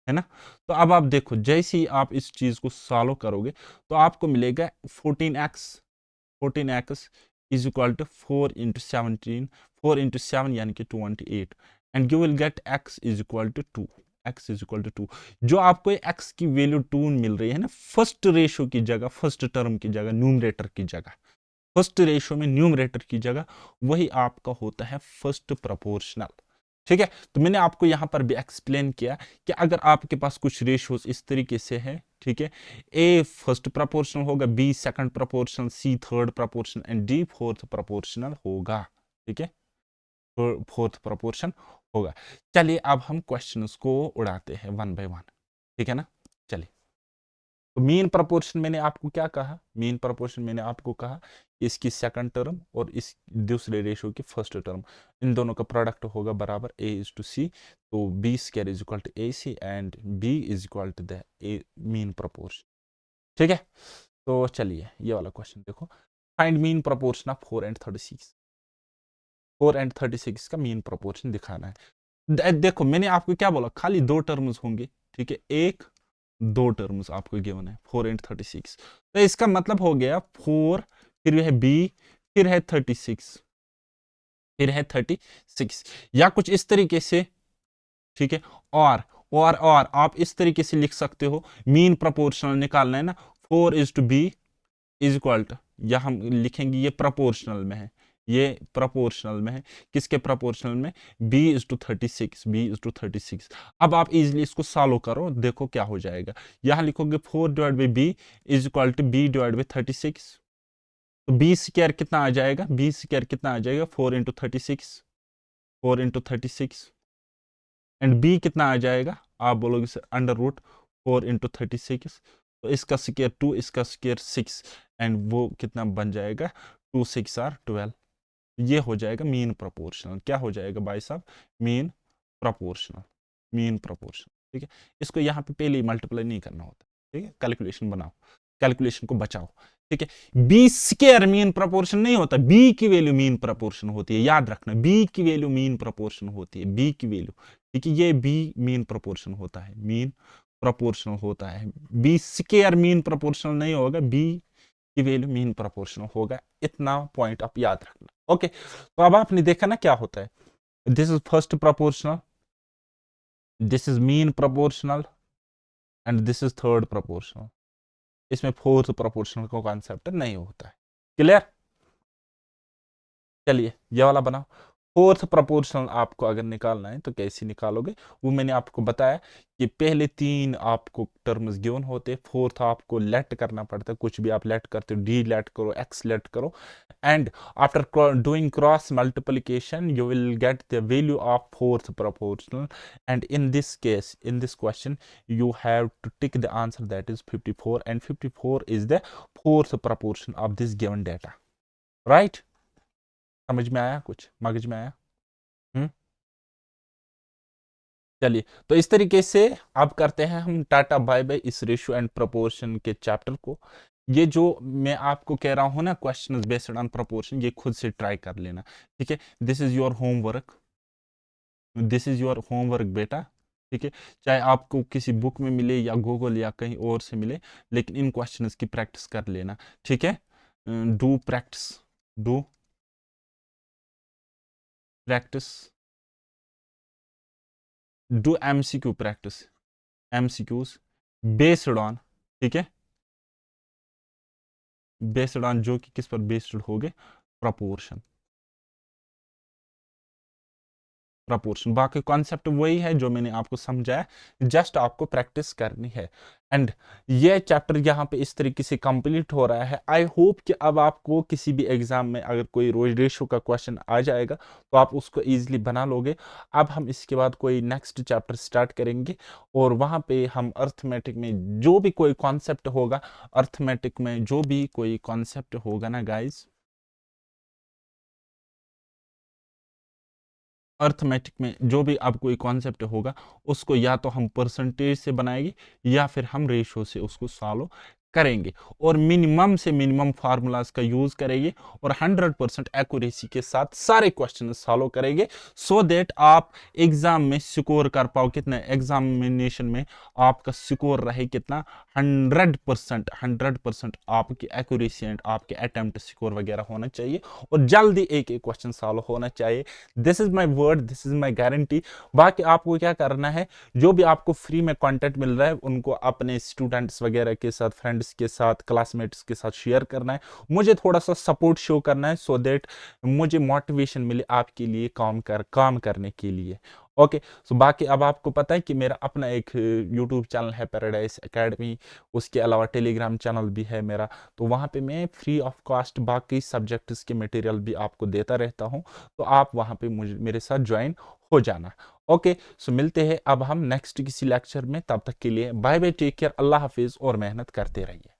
है ना। तो अब आप देखो, जैसे ही आप इस चीज को सॉल्व करोगे तो आपको मिलेगा 14x is equal to 4 into 17, 4 into 7 यानी कि 28, and you will get x is equal to 2, x is equal to 2। जो आपको x की वैल्यू 2 मिल रही है ना, फर्स्ट रेशो की जगह, फर्स्ट टर्म की जगह, न्यूमरेटर की जगह, फर्स्ट रेशो में न्यूमरेटर की जगह, वही आपका होता है फर्स्ट प्रोपोर्शनल, ठीक है। तो मैंने आपको यहां पर भी एक्सप्लेन किया कि अगर आपके पास कुछ रेशियोज इस तरीके से है, ठीक है, ए फर्स्ट प्रोपोर्शनल होगा, b second proportional, c third proportional, and d fourth proportional होगा, ठीक है, फोर्थ प्रोपोर्शन होगा। चलिए अब हम क्वेश्चंस को उड़ाते हैं वन बाय वन, ठीक है ना। चलिए, तो मीन प्रोपोर्शन मैंने आपको क्या कहा, मीन प्रोपोर्शन मैंने आपको कहा इसकी सेकंड टर्म और इस दूसरे रेशियो की फर्स्ट टर्म, इन दोनों का प्रोडक्ट होगा बराबर a इज टू सी, तो b square is equal to a c and b is equal to the a mean proportion, ठीक है। तो चलिए ये वाला क्वेश्चन देखो, find mean proportion of 4 and 36, 4 and 36 का मीन प्रोपोर्शन दिखाना है। देखो मैंने आपको क्या बोला, खाली दो टर्म्स होंगे, ठीक है, एक दो टर्म्स आपको गिवन है 4 एंड 36, तो इसका मतलब हो गया 4, फिर है b, फिर है 36, फिर है 36, या कुछ इस तरीके से, ठीक है। और आप इस तरीके से लिख सकते हो, मीन प्रोपोर्शनल निकालना है ना, 4 is to b is equal to, या हम लिखेंगे ये प्रोपोर्शनल में है, ये प्रोपोर्शनल में है, किसके प्रोपोर्शनल में, b is to 36, b is to 36। अब आप इजीली इसको सॉल्व करो, देखो क्या हो जाएगा, यहां लिखोगे 4 divide by b is equal to b divide by 36, तो b स्क्वायर कितना आ जाएगा, b स्क्वायर कितना आ जाएगा, 4 इंटू 36, 4 इंटू 36, एंड b कितना आ जाएगा, आप बोलोगे सर अंडर रूट 4 इंटू 36, तो इसका स्क्वायर 2, इसका स्क्वायर 6, एंड वो कितना बन जाएगा, 2 6 आर 12, ये हो जाएगा मीन प्रोपोर्शनल, क्या हो जाएगा भाई साहब, मीन प्रोपोर्शनल, मीन प्रोपोर्शनल, ठीक है। इसको यहाँ पे पहले ही मल्टीप्लाई नहीं करना होता, ठीक है, कैलकुलेशन बनाओ, कैलकुलेशन को बचाओ, ठीक है। बी स्क्वायर मीन प्रोपोर्शन नहीं होता, बी की वैल्यू मीन प्रोपोर्शन होती है, याद रखना, बी की वैल्यू मीन प्रोपोर्शन होती है, बी की वैल्यू, ठीक है, ये बी मीन प्रोपोर्शन होता है, मीन प्रोपोर्शनल होता है, बी स्क्वायर मीन प्रोपोर्शनल नहीं होगा, बी की वैल्यू मीन प्रोपोर्शनल होगा, इतना पॉइंट आप याद रखना, ओके। तो अब आपने देखा ना क्या होता है, this is first proportional, this is mean proportional, and this is third proportional, इसमें फोर्थ प्रोपोर्शनल का कॉन्सेप्ट नहीं होता है, क्लियर। चलिए ये वाला बनाओ, फोर्थ प्रोपोर्शनल आपको अगर निकालना है तो कैसे निकालोगे, वो मैंने आपको बताया कि पहले तीन आपको टर्म्स गिवन होते, फोर्थ आपको लेट करना पड़ता है, कुछ भी आप लेट करते हो, डी लेट करो, एक्स लेट करो, and after doing cross multiplication you will get the value of fourth proportional, and in this case, in this question, you have to tick the answer, that is 54, and 54 is the fourth proportion of this given data, right। समझ में आया, कुछ मगज में आया, चलिए तो इस तरीके से अब करते हैं हम टाटा बाय बाय इस रेशियो एंड प्रोपोर्शन के चैप्टर को। ये जो मैं आपको कह रहा हूं ना, क्वेश्चन बेस्ड ऑन प्रोपोर्शन, ये खुद से ट्राई कर लेना, ठीक है। This is your homework, this is your homework बेटा, ठीक है। चाहे आपको किसी बुक में मिले या गूगल या कहीं और से मिले, लेकिन इन क्वेश्चंस की प्रैक्टिस कर लेना, ठीक है। Do practice, do practice, do MCQ practice, MCQs based on, ठीक है, बेस्ड ऑन, जो कि किस पर बेस्ड हो गए, प्रपोर्शन, प्रपोर्शन, बाकी कॉन्सेप्ट वही है जो मैंने आपको समझाया, जस्ट आपको प्रैक्टिस करनी है। एंड ये चैप्टर यहाँ पे इस तरीके से कंप्लीट हो रहा है। आई होप कि अब आपको किसी भी एग्जाम में अगर कोई रेशो का क्वेश्चन आ जाएगा तो आप उसको इजीली बना लोगे। अब हम इसके बाद कोई नेक्स्ट चैप्टर स्टार्ट करेंगे और वहाँ पे हम अर्थमेटिक में जो भी कोई कॉन्सेप्ट होगा, अर्थमेटिक में जो भी कोई कॉन्सेप्ट होगा ना गाइज, अर्थमेटिक में जो भी अब कोई कॉन्सेप्ट होगा उसको या तो हम परसेंटेज से बनाएंगे या फिर हम रेशो से उसको सॉल्व करेंगे और मिनिमम से मिनिमम फार्मूलाज का यूज करेंगे और 100% एक्यूरेसी के साथ सारे क्वेश्चन सॉल्व करेंगे, सो दैट आप एग्जाम में स्कोर कर पाओ कितना, एग्जामिनेशन में आपका स्कोर रहे कितना, 100% आपकी एक्यूरेसी एंड आपके अटेम्प्ट स्कोर वगैरह होना चाहिए और जल्दी एक एक क्वेश्चन सॉल्व होना चाहिए। This is my word, this is my guarantee. बाकी आपको क्या करना है, जो भी आपको फ्री में कंटेंट मिल रहा है उनको अपने स्टूडेंट्स वगैरह के साथ, फ्रेंड्स के साथ, क्लासमेट्स के साथ शेयर करना है, मुझे थोड़ा सा सपोर्ट शो करना है, सो दैट मुझे मोटिवेशन मिले आपके लिए काम करने के लिए। ओके, सो बाकी अब आपको पता है कि मेरा अपना एक यूट्यूब चैनल है पैराडाइज एकेडमी, उसके अलावा टेलीग्राम चैनल भी है मेरा, तो वहाँ पे मैं फ्री ऑफ कॉस्ट बाकी सब्जेक्ट्स के मटेरियल भी आपको देता रहता हूँ, तो आप वहाँ पे मुझे मेरे साथ ज्वाइन हो जाना। ओके, सो मिलते हैं अब हम नेक्स्ट किसी लेक्चर में, तब तक के लिए बाय बाय, टेक केयर, अल्लाह हाफिज और मेहनत करते रहिए।